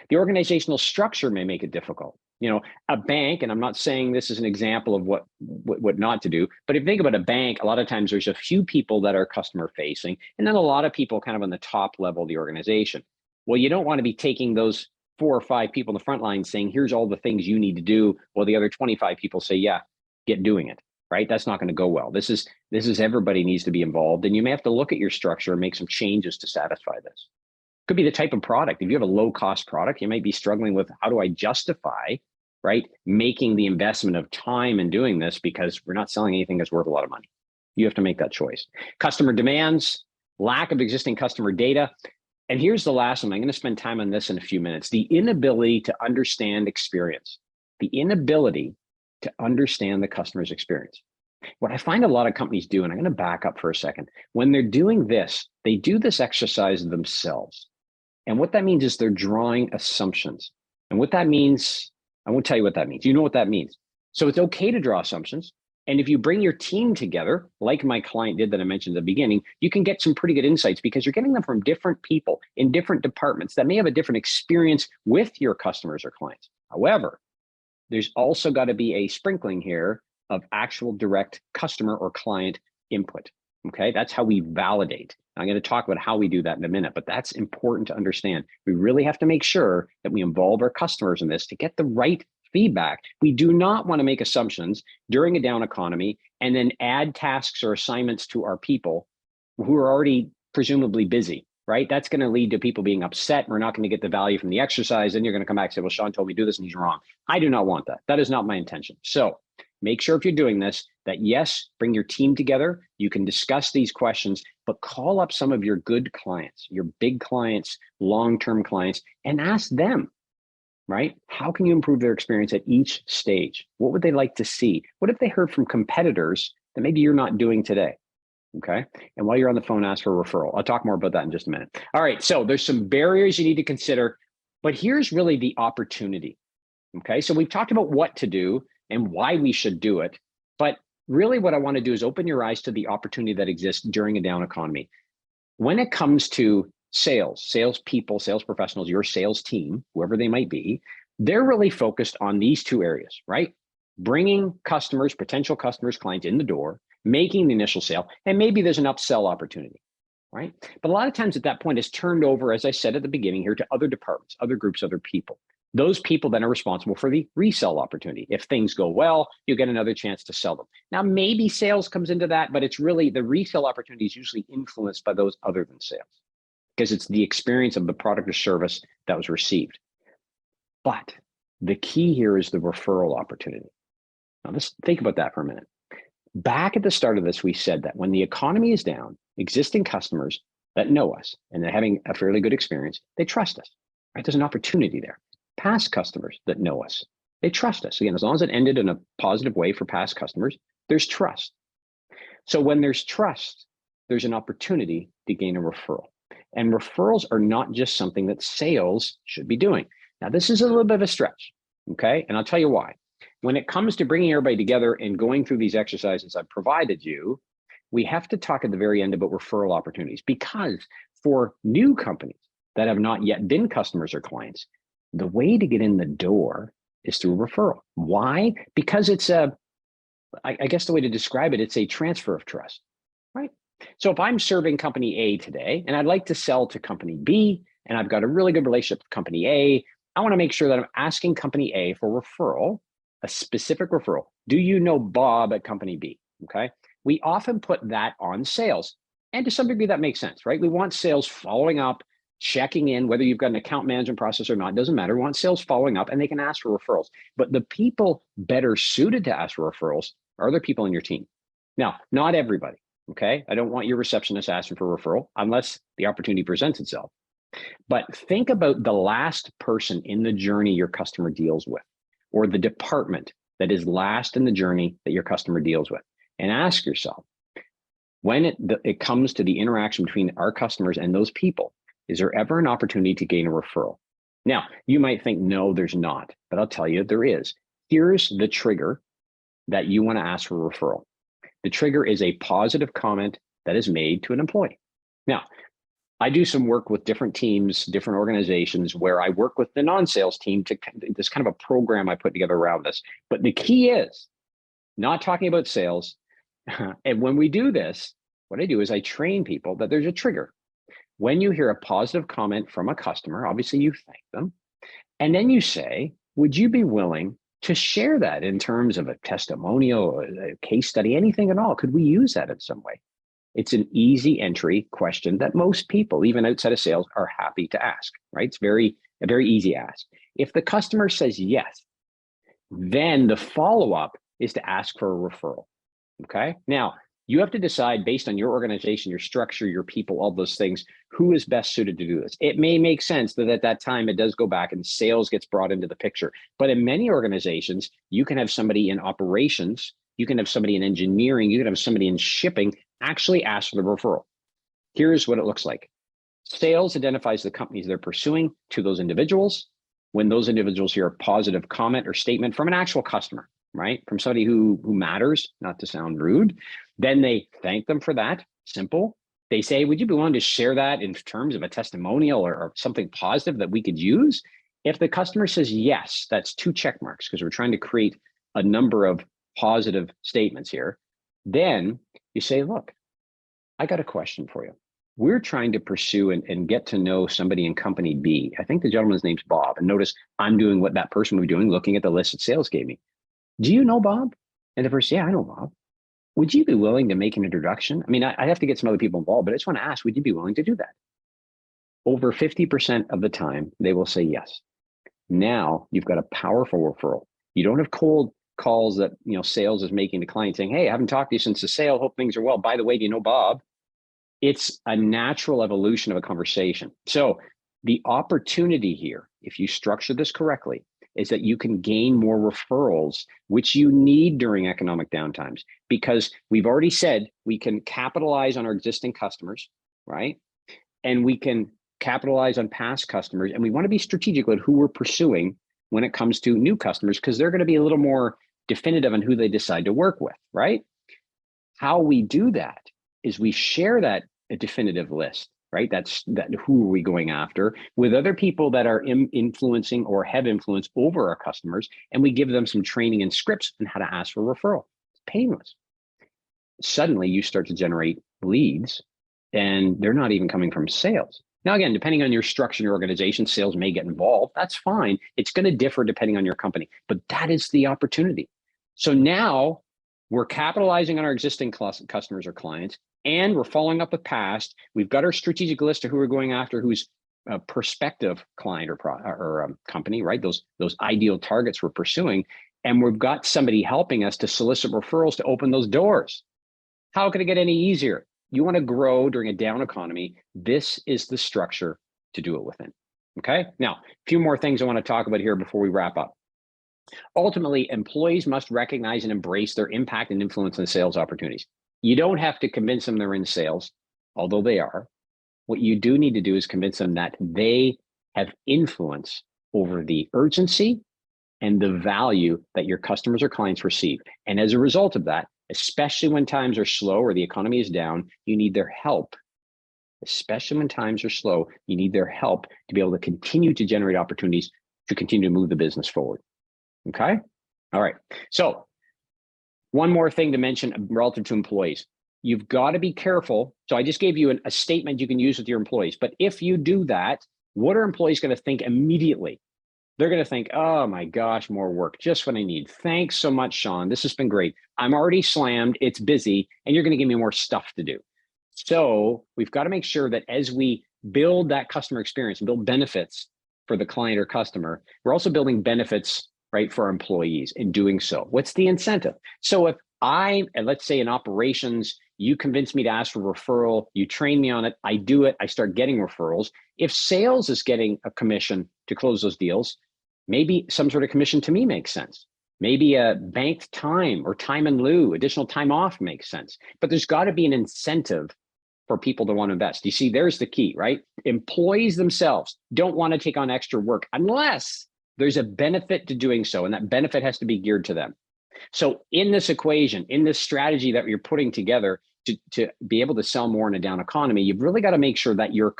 B: The organizational structure may make it difficult. You know, a bank, and I'm not saying this is an example of what not to do, but if you think about a bank, a lot of times there's a few people that are customer facing, and then a lot of people kind of on the top level of the organization. Well, you don't want to be taking those 4 or 5 people in the front line saying, here's all the things you need to do, while the other 25 people say, yeah, get doing it, right? That's not going to go well. This is everybody needs to be involved, and you may have to look at your structure and make some changes to satisfy this. Could be the type of product. If you have a low cost product, you might be struggling with how do I justify, right, making the investment of time in doing this because we're not selling anything that's worth a lot of money. You have to make that choice. Customer demands, lack of existing customer data. And here's the last one. I'm going to spend time on this in a few minutes. The inability to understand experience. The inability to understand the customer's experience. What I find a lot of companies do, and I'm going to back up for a second, when they're doing this, they do this exercise themselves. And what that means is they're drawing assumptions. And what that means, I won't tell you what that means. You know what that means. So it's okay to draw assumptions. And if you bring your team together, like my client did that I mentioned at the beginning, you can get some pretty good insights because you're getting them from different people in different departments that may have a different experience with your customers or clients. However, there's also got to be a sprinkling here of actual direct customer or client input. Okay, that's how we validate. I'm going to talk about how we do that in a minute, but that's important to understand. We really have to make sure that we involve our customers in this to get the right feedback. We do not want to make assumptions during a down economy and then add tasks or assignments to our people who are already presumably busy, right? That's going to lead to people being upset. We're not going to get the value from the exercise. And you're going to come back and say, well, Shawn told me to do this and he's wrong. I do not want that. That is not my intention. So make sure if you're doing this, that yes, bring your team together. You can discuss these questions, but call up some of your good clients, your big clients, long-term clients, and ask them, right? How can you improve their experience at each stage? What would they like to see? What if they heard from competitors that maybe you're not doing today? Okay. And while you're on the phone, ask for a referral. I'll talk more about that in just a minute. All right. So there's some barriers you need to consider, but here's really the opportunity. Okay. So we've talked about what to do and why we should do it. But really what I want to do is open your eyes to the opportunity that exists during a down economy. When it comes to sales people, sales professionals, your sales team, whoever they might be, they're really focused on these two areas, right? Bringing customers, potential customers, clients in the door, making the initial sale, and maybe there's an upsell opportunity, right? But a lot of times at that point, it's turned over, as I said at the beginning here, to other departments, other groups, other people. Those people then are responsible for the resell opportunity. If things go well, you get another chance to sell them. Now, maybe sales comes into that, but it's really the resell opportunity is usually influenced by those other than sales because it's the experience of the product or service that was received. But the key here is the referral opportunity. Now, let's think about that for a minute. Back at the start of this, we said that when the economy is down, existing customers that know us and they're having a fairly good experience, they trust us, right? There's an opportunity there. Past customers that know us, they trust us. Again, as long as it ended in a positive way for past customers, there's trust. So when there's trust, there's an opportunity to gain a referral. And referrals are not just something that sales should be doing. Now, this is a little bit of a stretch, okay? And I'll tell you why. When it comes to bringing everybody together and going through these exercises I've provided you, we have to talk at the very end about referral opportunities because for new companies that have not yet been customers or clients, the way to get in the door is through a referral. Why? Because it's I guess the way to describe it, it's a transfer of trust, right? So if I'm serving company A today and I'd like to sell to company B and I've got a really good relationship with company A, I want to make sure that I'm asking company A for referral, a specific referral. Do you know Bob at company B? Okay. We often put that on sales. And to some degree that makes sense, right? We want sales following up, checking in, whether you've got an account management process or not, doesn't matter. We want sales following up and they can ask for referrals. But the people better suited to ask for referrals are the people in your team. Now, not everybody, okay? I don't want your receptionist asking for a referral unless the opportunity presents itself. But think about the last person in the journey your customer deals with, or the department that is last in the journey that your customer deals with. And ask yourself, when it comes to the interaction between our customers and those people, is there ever an opportunity to gain a referral? Now, you might think, no, there's not, but I'll tell you there is. Here's the trigger that you want to ask for a referral. The trigger is a positive comment that is made to an employee. Now, I do some work with different teams, different organizations where I work with the non-sales team to this kind of a program I put together around this. But the key is not talking about sales. And when we do this, what I do is I train people that there's a trigger. When you hear a positive comment from a customer, obviously you thank them. And then you say, would you be willing to share that in terms of a testimonial, a case study, anything at all? Could we use that in some way? It's an easy entry question that most people, even outside of sales, are happy to ask, right? It's a very easy ask. If the customer says yes, then the follow-up is to ask for a referral, okay? Now, you have to decide based on your organization, your structure, your people, all those things, who is best suited to do this. It may make sense that at that time it does go back and sales gets brought into the picture. But in many organizations, you can have somebody in operations, you can have somebody in engineering, you can have somebody in shipping actually ask for the referral. Here's what it looks like. Sales identifies the companies they're pursuing to those individuals. When those individuals hear a positive comment or statement from an actual customer, right? From somebody who matters, not to sound rude, then they thank them for that. Simple. They say, would you be willing to share that in terms of a testimonial or something positive that we could use? If the customer says yes, that's 2 check marks because we're trying to create a number of positive statements here. Then you say, look, I got a question for you. we're trying to pursue and get to know somebody in company B. I think the gentleman's name's Bob. And notice I'm doing what that person would be doing, looking at the list that sales gave me. Do you know Bob? And the person, yeah, I know Bob. Would you be willing to make an introduction? I mean, I have to get some other people involved, but I just want to ask, would you be willing to do that? Over 50% of the time, they will say yes. Now you've got a powerful referral. You don't have cold calls that sales is making to clients saying, hey, I haven't talked to you since the sale. Hope things are well. By the way, do you know Bob? It's a natural evolution of a conversation. So the opportunity here, if you structure this correctly, is that you can gain more referrals, which you need during economic downtimes, because we've already said we can capitalize on our existing customers, right? And we can capitalize on past customers. And we want to be strategic with who we're pursuing when it comes to new customers, because they're going to be a little more definitive on who they decide to work with, right? How we do that is we share that definitive list, right? That's who are we going after with other people that are influencing or have influence over our customers. And we give them some training and scripts on how to ask for referral. It's painless. Suddenly you start to generate leads and they're not even coming from sales. Now, again, depending on your structure, your organization, sales may get involved. That's fine. It's going to differ depending on your company, but that is the opportunity. So now we're capitalizing on our existing customers or clients, and we're following up with past. We've got our strategic list of who we're going after, who's a prospective client or company, right? Those ideal targets we're pursuing. And we've got somebody helping us to solicit referrals to open those doors. How could it get any easier? You want to grow during a down economy. This is the structure to do it within. Okay. Now, a few more things I want to talk about here before we wrap up. Ultimately, employees must recognize and embrace their impact and influence in sales opportunities. You don't have to convince them they're in sales, although they are. What you do need to do is convince them that they have influence over the urgency and the value that your customers or clients receive. And as a result of that, especially when times are slow or the economy is down, you need their help. Especially when times are slow, you need their help to be able to continue to generate opportunities to continue to move the business forward. Okay. All right. So one more thing to mention relative to employees. You've got to be careful. So I just gave you a statement you can use with your employees. But if you do that, what are employees going to think immediately? They're going to think, oh my gosh, more work, just what I need. Thanks so much, Shawn. This has been great. I'm already slammed. It's busy. And you're going to give me more stuff to do. So we've got to make sure that as we build that customer experience and build benefits for the client or customer, we're also building benefits, right, for our employees in doing so. What's the incentive? So if let's say in operations, you convince me to ask for referral, you train me on it, I do it, I start getting referrals. If sales is getting a commission to close those deals, maybe some sort of commission to me makes sense. Maybe a banked time or time in lieu, additional time off makes sense. But there's got to be an incentive for people to want to invest. You see, there's the key, right? Employees themselves don't want to take on extra work unless there's a benefit to doing so, and that benefit has to be geared to them. So in this equation, in this strategy that you're putting together to be able to sell more in a down economy, you've really got to make sure that your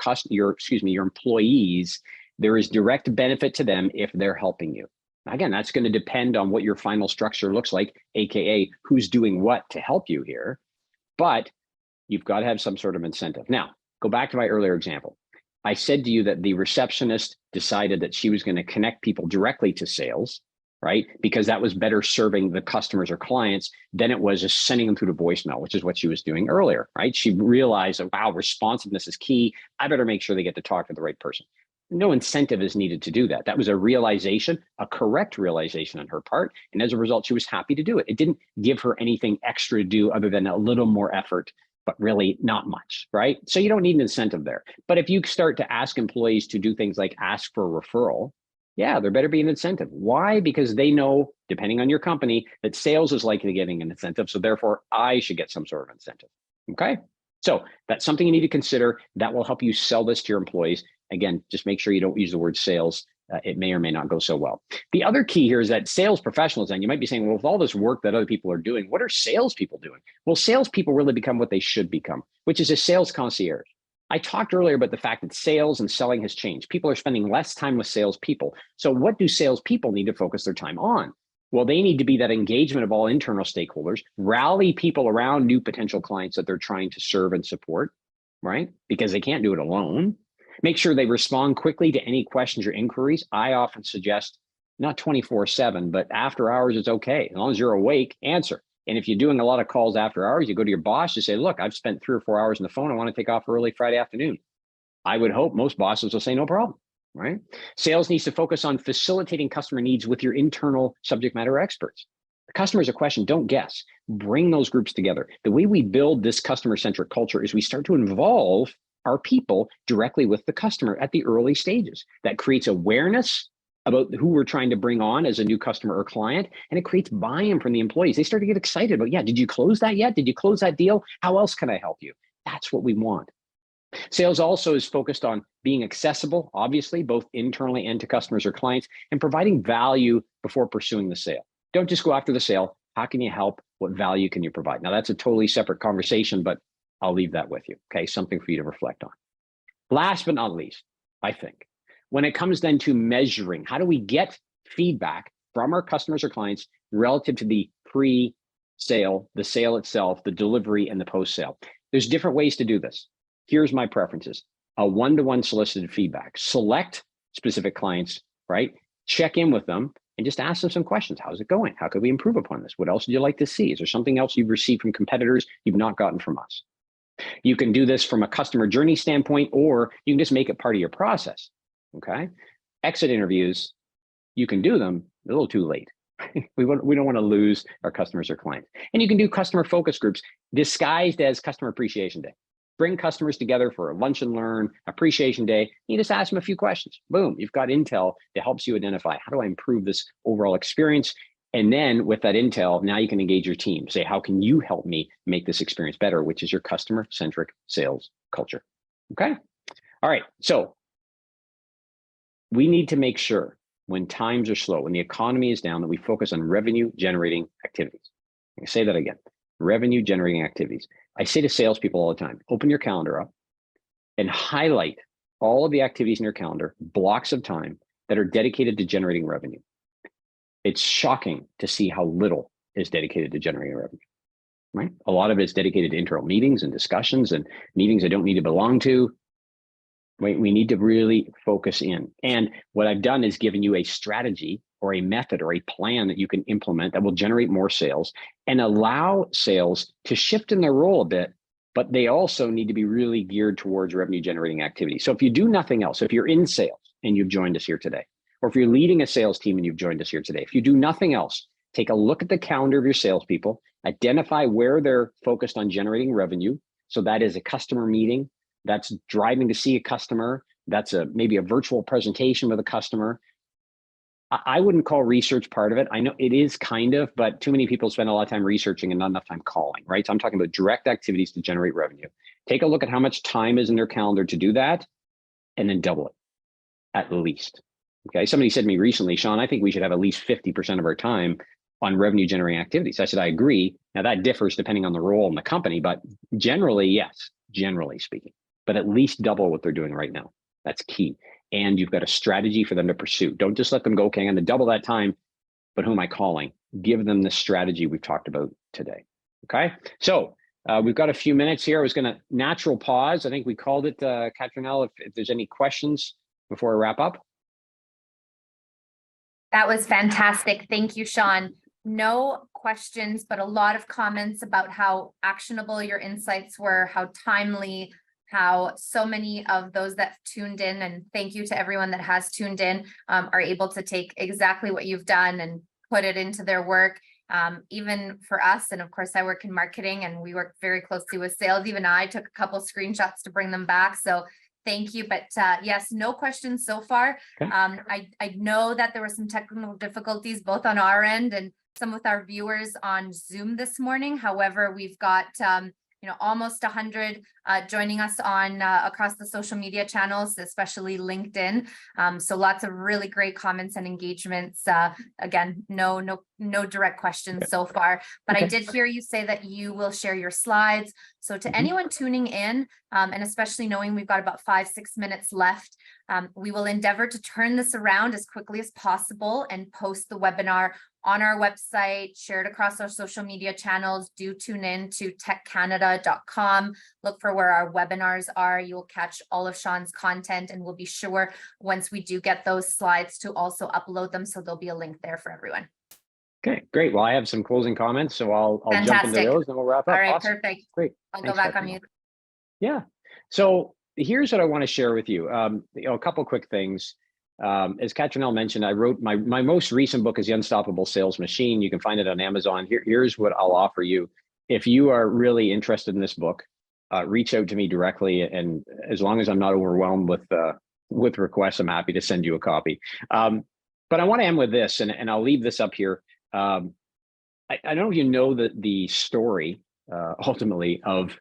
B: employees, there is direct benefit to them if they're helping you. Again, that's going to depend on what your final structure looks like, AKA who's doing what to help you here, but you've got to have some sort of incentive. Now, go back to my earlier example. I said to you that the receptionist decided that she was going to connect people directly to sales, right? Because that was better serving the customers or clients than it was just sending them through to voicemail, which is what she was doing earlier, right? She realized that, wow, responsiveness is key. I better make sure they get to talk to the right person. No incentive is needed to do that. That was a realization, a correct realization on her part. And as a result, she was happy to do it. It didn't give her anything extra to do other than a little more effort, but really not much, right? So you don't need an incentive there. But if you start to ask employees to do things like ask for a referral, yeah, there better be an incentive. Why? Because they know, depending on your company, that sales is likely getting an incentive. So therefore, I should get some sort of incentive. Okay. So that's something you need to consider. That will help you sell this to your employees. Again, just make sure you don't use the word sales. It may or may not go so well. The other key here is that sales professionals, and you might be saying, well, with all this work that other people are doing, what are salespeople doing? Well, salespeople really become what they should become, which is a sales concierge. I talked earlier about the fact that sales and selling has changed. People are spending less time with salespeople. So what do salespeople need to focus their time on? Well, they need to be that engagement of all internal stakeholders, rally people around new potential clients that they're trying to serve and support, right? Because they can't do it alone. Make sure they respond quickly to any questions or inquiries. I often suggest not 24/7, but after hours is okay. As long as you're awake, answer. And if you're doing a lot of calls after hours, you go to your boss, you say, look, I've spent 3 or 4 hours on the phone. I want to take off early Friday afternoon. I would hope most bosses will say no problem, right? Sales needs to focus on facilitating customer needs with your internal subject matter experts. The customer is a question, don't guess. Bring those groups together. The way we build this customer-centric culture is we start to involve our people directly with the customer at the early stages. That creates awareness about who we're trying to bring on as a new customer or client, and it creates buy-in from the employees. They start to get excited about, yeah, did you close that yet? Did you close that deal? How else can I help you? That's what we want. Sales also is focused on being accessible, obviously, both internally and to customers or clients, and providing value before pursuing the sale. Don't just go after the sale. How can you help? What value can you provide? Now, that's a totally separate conversation, but I'll leave that with you, okay? Something for you to reflect on. Last but not least, I think, when it comes then to measuring, how do we get feedback from our customers or clients relative to the pre-sale, the sale itself, the delivery, and the post-sale? There's different ways to do this. Here's my preferences. A one-to-one solicited feedback. Select specific clients, right? Check in with them and just ask them some questions. How's it going? How could we improve upon this? What else would you like to see? Is there something else you've received from competitors you've not gotten from us? You can do this from a customer journey standpoint, or you can just make it part of your process, okay? Exit interviews, you can do them a little too late. We don't want to lose our customers or clients. And you can do customer focus groups disguised as Customer Appreciation Day. Bring customers together for a lunch and learn, appreciation day. You just ask them a few questions. Boom, you've got intel that helps you identify, how do I improve this overall experience? And then with that intel, now you can engage your team. Say, how can you help me make this experience better, which is your customer-centric sales culture, okay? All right, so we need to make sure when times are slow, when the economy is down, that we focus on revenue-generating activities. I say that again, revenue-generating activities. I say to salespeople all the time, open your calendar up and highlight all of the activities in your calendar, blocks of time that are dedicated to generating revenue. It's shocking to see how little is dedicated to generating revenue, right? A lot of it is dedicated to internal meetings and discussions and meetings I don't need to belong to. We need to really focus in. And what I've done is given you a strategy or a method or a plan that you can implement that will generate more sales and allow sales to shift in their role a bit, but they also need to be really geared towards revenue generating activity. So if you do nothing else, if you're in sales and you've joined us here today, or if you're leading a sales team and you've joined us here today, if you do nothing else, take a look at the calendar of your salespeople, identify where they're focused on generating revenue. So that is a customer meeting, that's driving to see a customer, that's maybe a virtual presentation with a customer. I wouldn't call research part of it. I know it is kind of, but too many people spend a lot of time researching and not enough time calling, right? So I'm talking about direct activities to generate revenue. Take a look at how much time is in their calendar to do that, and then double it, at least. Okay, somebody said to me recently, Shawn, I think we should have at least 50% of our time on revenue generating activities. I said, I agree. Now that differs depending on the role in the company, but generally, yes, generally speaking, but at least double what they're doing right now. That's key. And you've got a strategy for them to pursue. Don't just let them go, okay, I'm going to double that time, but who am I calling? Give them the strategy we've talked about today, okay? So we've got a few minutes here. I was going to natural pause. I think we called it, Catronelle, if there's any questions before I wrap up.
A: That was fantastic. Thank you, Shawn. No questions, but a lot of comments about how actionable your insights were, how timely, how so many of those that tuned in, and thank you to everyone that has tuned in, are able to take exactly what you've done and put it into their work. Even for us, and of course I work in marketing and we work very closely with sales. Even I took a couple screenshots to bring them back. So thank you. But yes, no questions so far.
B: Okay.
A: I know that there were some technical difficulties both on our end and some with our viewers on Zoom this morning. However, we've got almost 100 joining us on across the social media channels, especially LinkedIn. So lots of really great comments and engagements. Again, no no direct questions so far, but I did hear you say that you will share your slides. So to anyone tuning in, and especially knowing we've got about 5-6 minutes left, we will endeavor to turn this around as quickly as possible and post the webinar on our website, share it across our social media channels. Do tune in to techcanada.com. Look for where our webinars are. You will catch all of Shawn's content, and we'll be sure once we do get those slides to also upload them. So there'll be a link there for everyone.
B: Okay, great. Well, I have some closing comments, so I'll jump into
A: Fantastic.
B: those and we'll wrap up.
A: All right,
B: Awesome.
A: perfect.
B: Great.
A: I'll
B: Thanks,
A: go back
B: Dr.
A: on mute.
B: Yeah. So here's what I want to share with you. A couple quick things. As Catrionnell mentioned, I wrote my most recent book is The Unstoppable Sales Machine. You can find it on Amazon. Here's what I'll offer you. If you are really interested in this book, reach out to me directly. And as long as I'm not overwhelmed with requests, I'm happy to send you a copy. But I want to end with this, and I'll leave this up here. I don't know if you know the story ultimately of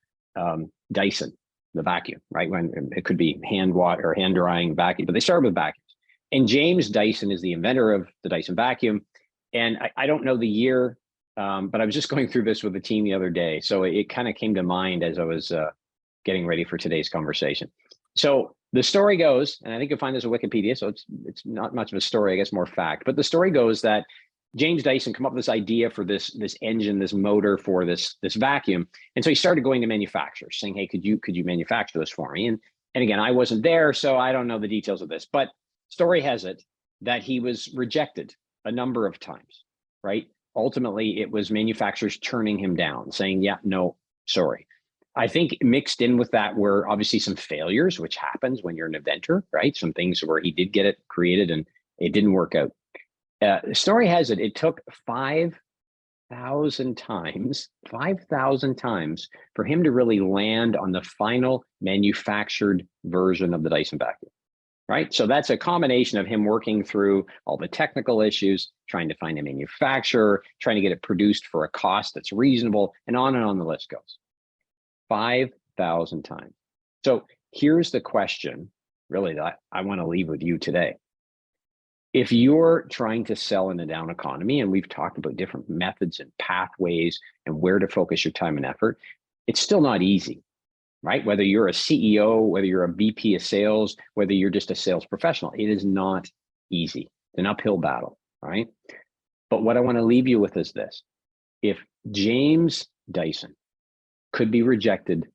B: Dyson, the vacuum, right? When it could be hand wash or hand drying vacuum, but they started with vacuums. And James Dyson is the inventor of the Dyson vacuum. And I don't know the year, but I was just going through this with the team the other day. So it kind of came to mind as I was getting ready for today's conversation. So the story goes, and I think you'll find this on Wikipedia, so it's not much of a story, I guess more fact, but the story goes that James Dyson come up with this idea for this engine, this motor for this vacuum. And so he started going to manufacturers saying, hey, could you manufacture this for me? And again, I wasn't there, so I don't know the details of this, but story has it that he was rejected a number of times, right? Ultimately, it was manufacturers turning him down, saying, yeah, no, sorry. I think mixed in with that were obviously some failures, which happens when you're an inventor, right? Some things where he did get it created and it didn't work out. The story has it, it took 5,000 times for him to really land on the final manufactured version of the Dyson vacuum, right? So that's a combination of him working through all the technical issues, trying to find a manufacturer, trying to get it produced for a cost that's reasonable, and on the list goes. 5,000 times. So here's the question, really, that I want to leave with you today. If you're trying to sell in a down economy, and we've talked about different methods and pathways and where to focus your time and effort, it's still not easy, right? Whether you're a CEO, whether you're a VP of sales, whether you're just a sales professional, it is not easy. It's an uphill battle, right? But what I want to leave you with is this. If James Dyson could be rejected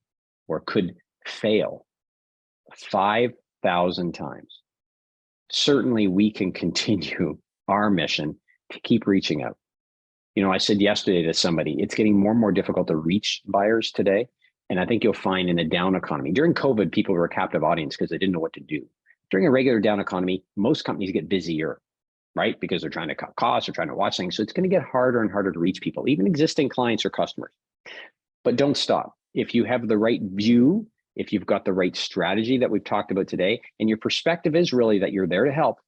B: or could fail 5,000 times, certainly we can continue our mission to keep reaching out. You know, I said yesterday to somebody, it's getting more and more difficult to reach buyers today. And I think you'll find in a down economy, during COVID, people were a captive audience because they didn't know what to do. During a regular down economy, most companies get busier, right? Because they're trying to cut costs, they're trying to watch things. So it's going to get harder and harder to reach people, even existing clients or customers. But don't stop. If you have the right view, if you've got the right strategy that we've talked about today, and your perspective is really that you're there to help,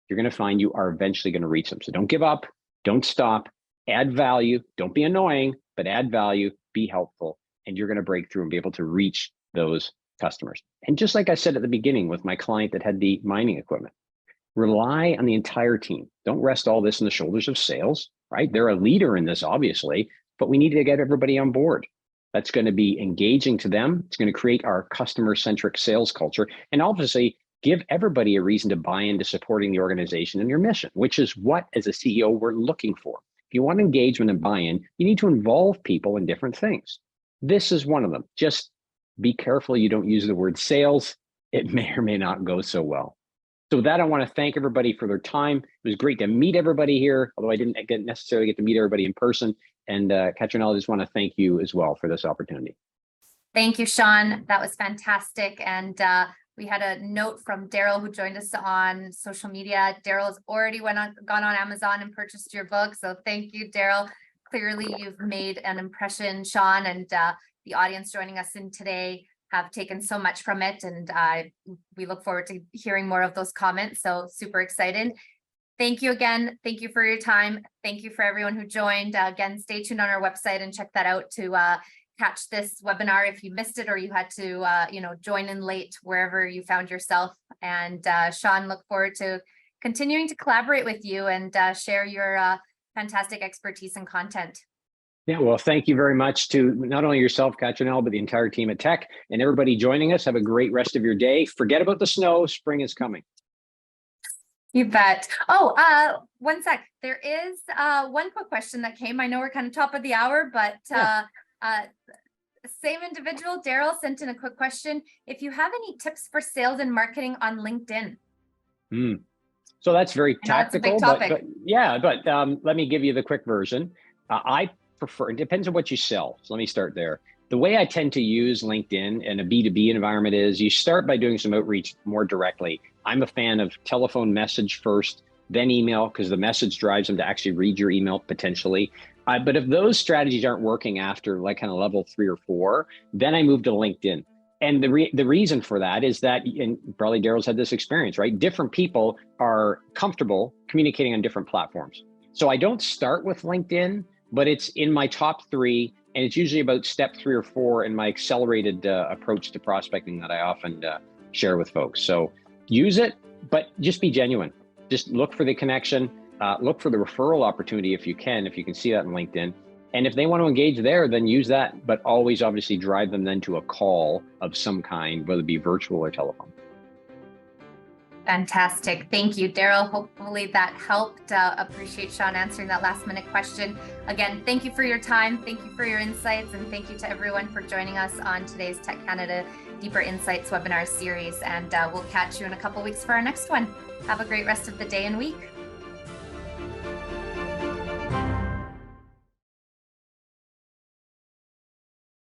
B: you're going to find you are eventually going to reach them. So don't give up, don't stop, add value, don't be annoying, but add value, be helpful, and you're going to break through and be able to reach those customers. And just like I said at the beginning with my client that had the mining equipment, rely on the entire team. Don't rest all this on the shoulders of sales, right? They're a leader in this, obviously, but we need to get everybody on board. That's going to be engaging to them. It's going to create our customer-centric sales culture, and obviously give everybody a reason to buy into supporting the organization and your mission, which is what, as a CEO, we're looking for. If you want engagement and buy-in, you need to involve people in different things. This is one of them. Just be careful you don't use the word sales. It may or may not go so well. So with that, I want to thank everybody for their time. It was great to meet everybody here, although I didn't necessarily get to meet everybody in person. And Catrionnell, I just want to thank you as well for this opportunity.
A: Thank you, Shawn. That was fantastic. And we had a note from Daryl, who joined us on social media. Daryl has already gone on Amazon and purchased your book. So thank you, Daryl. Clearly, you've made an impression, Shawn, and the audience joining us in today have taken so much from it. And we look forward to hearing more of those comments. So super excited. Thank you again. Thank you for your time. Thank you for everyone who joined. Again, stay tuned on our website and check that out to catch this webinar if you missed it or you had to join in late wherever you found yourself. And Shawn, look forward to continuing to collaborate with you and share your fantastic expertise and content.
B: Yeah, well, thank you very much to not only yourself, Catronelle, but the entire team at Tech and everybody joining us. Have a great rest of your day. Forget about the snow. Spring is coming.
A: You bet. Oh, one sec. There is one quick question that came. I know we're kind of top of the hour, but same individual, Daryl, sent in a quick question. If you have any tips for sales and marketing on LinkedIn?
B: So that's very tactical, but let me give you the quick version. I prefer, it depends on what you sell. So let me start there. The way I tend to use LinkedIn in a B2B environment is you start by doing some outreach more directly. I'm a fan of telephone message first, then email, because the message drives them to actually read your email potentially. But if those strategies aren't working after like kind of level 3 or 4, then I move to LinkedIn. And the reason for that is that, and probably Daryl's had this experience, right? Different people are comfortable communicating on different platforms. So I don't start with LinkedIn, but it's in my top 3, and it's usually about step 3 or 4 in my accelerated approach to prospecting that I often share with folks. So use it, but just be genuine. Just look for the connection, look for the referral opportunity if you can see that in LinkedIn. And if they want to engage there, then use that, but always obviously drive them then to a call of some kind, whether it be virtual or telephone.
A: Fantastic. Thank you, Daryl. Hopefully that helped. Appreciate Shawn answering that last minute question. Again, thank you for your time. Thank you for your insights. And thank you to everyone for joining us on today's Tech Canada Deeper Insights webinar series. And we'll catch you in a couple weeks for our next one. Have a great rest of the day and week.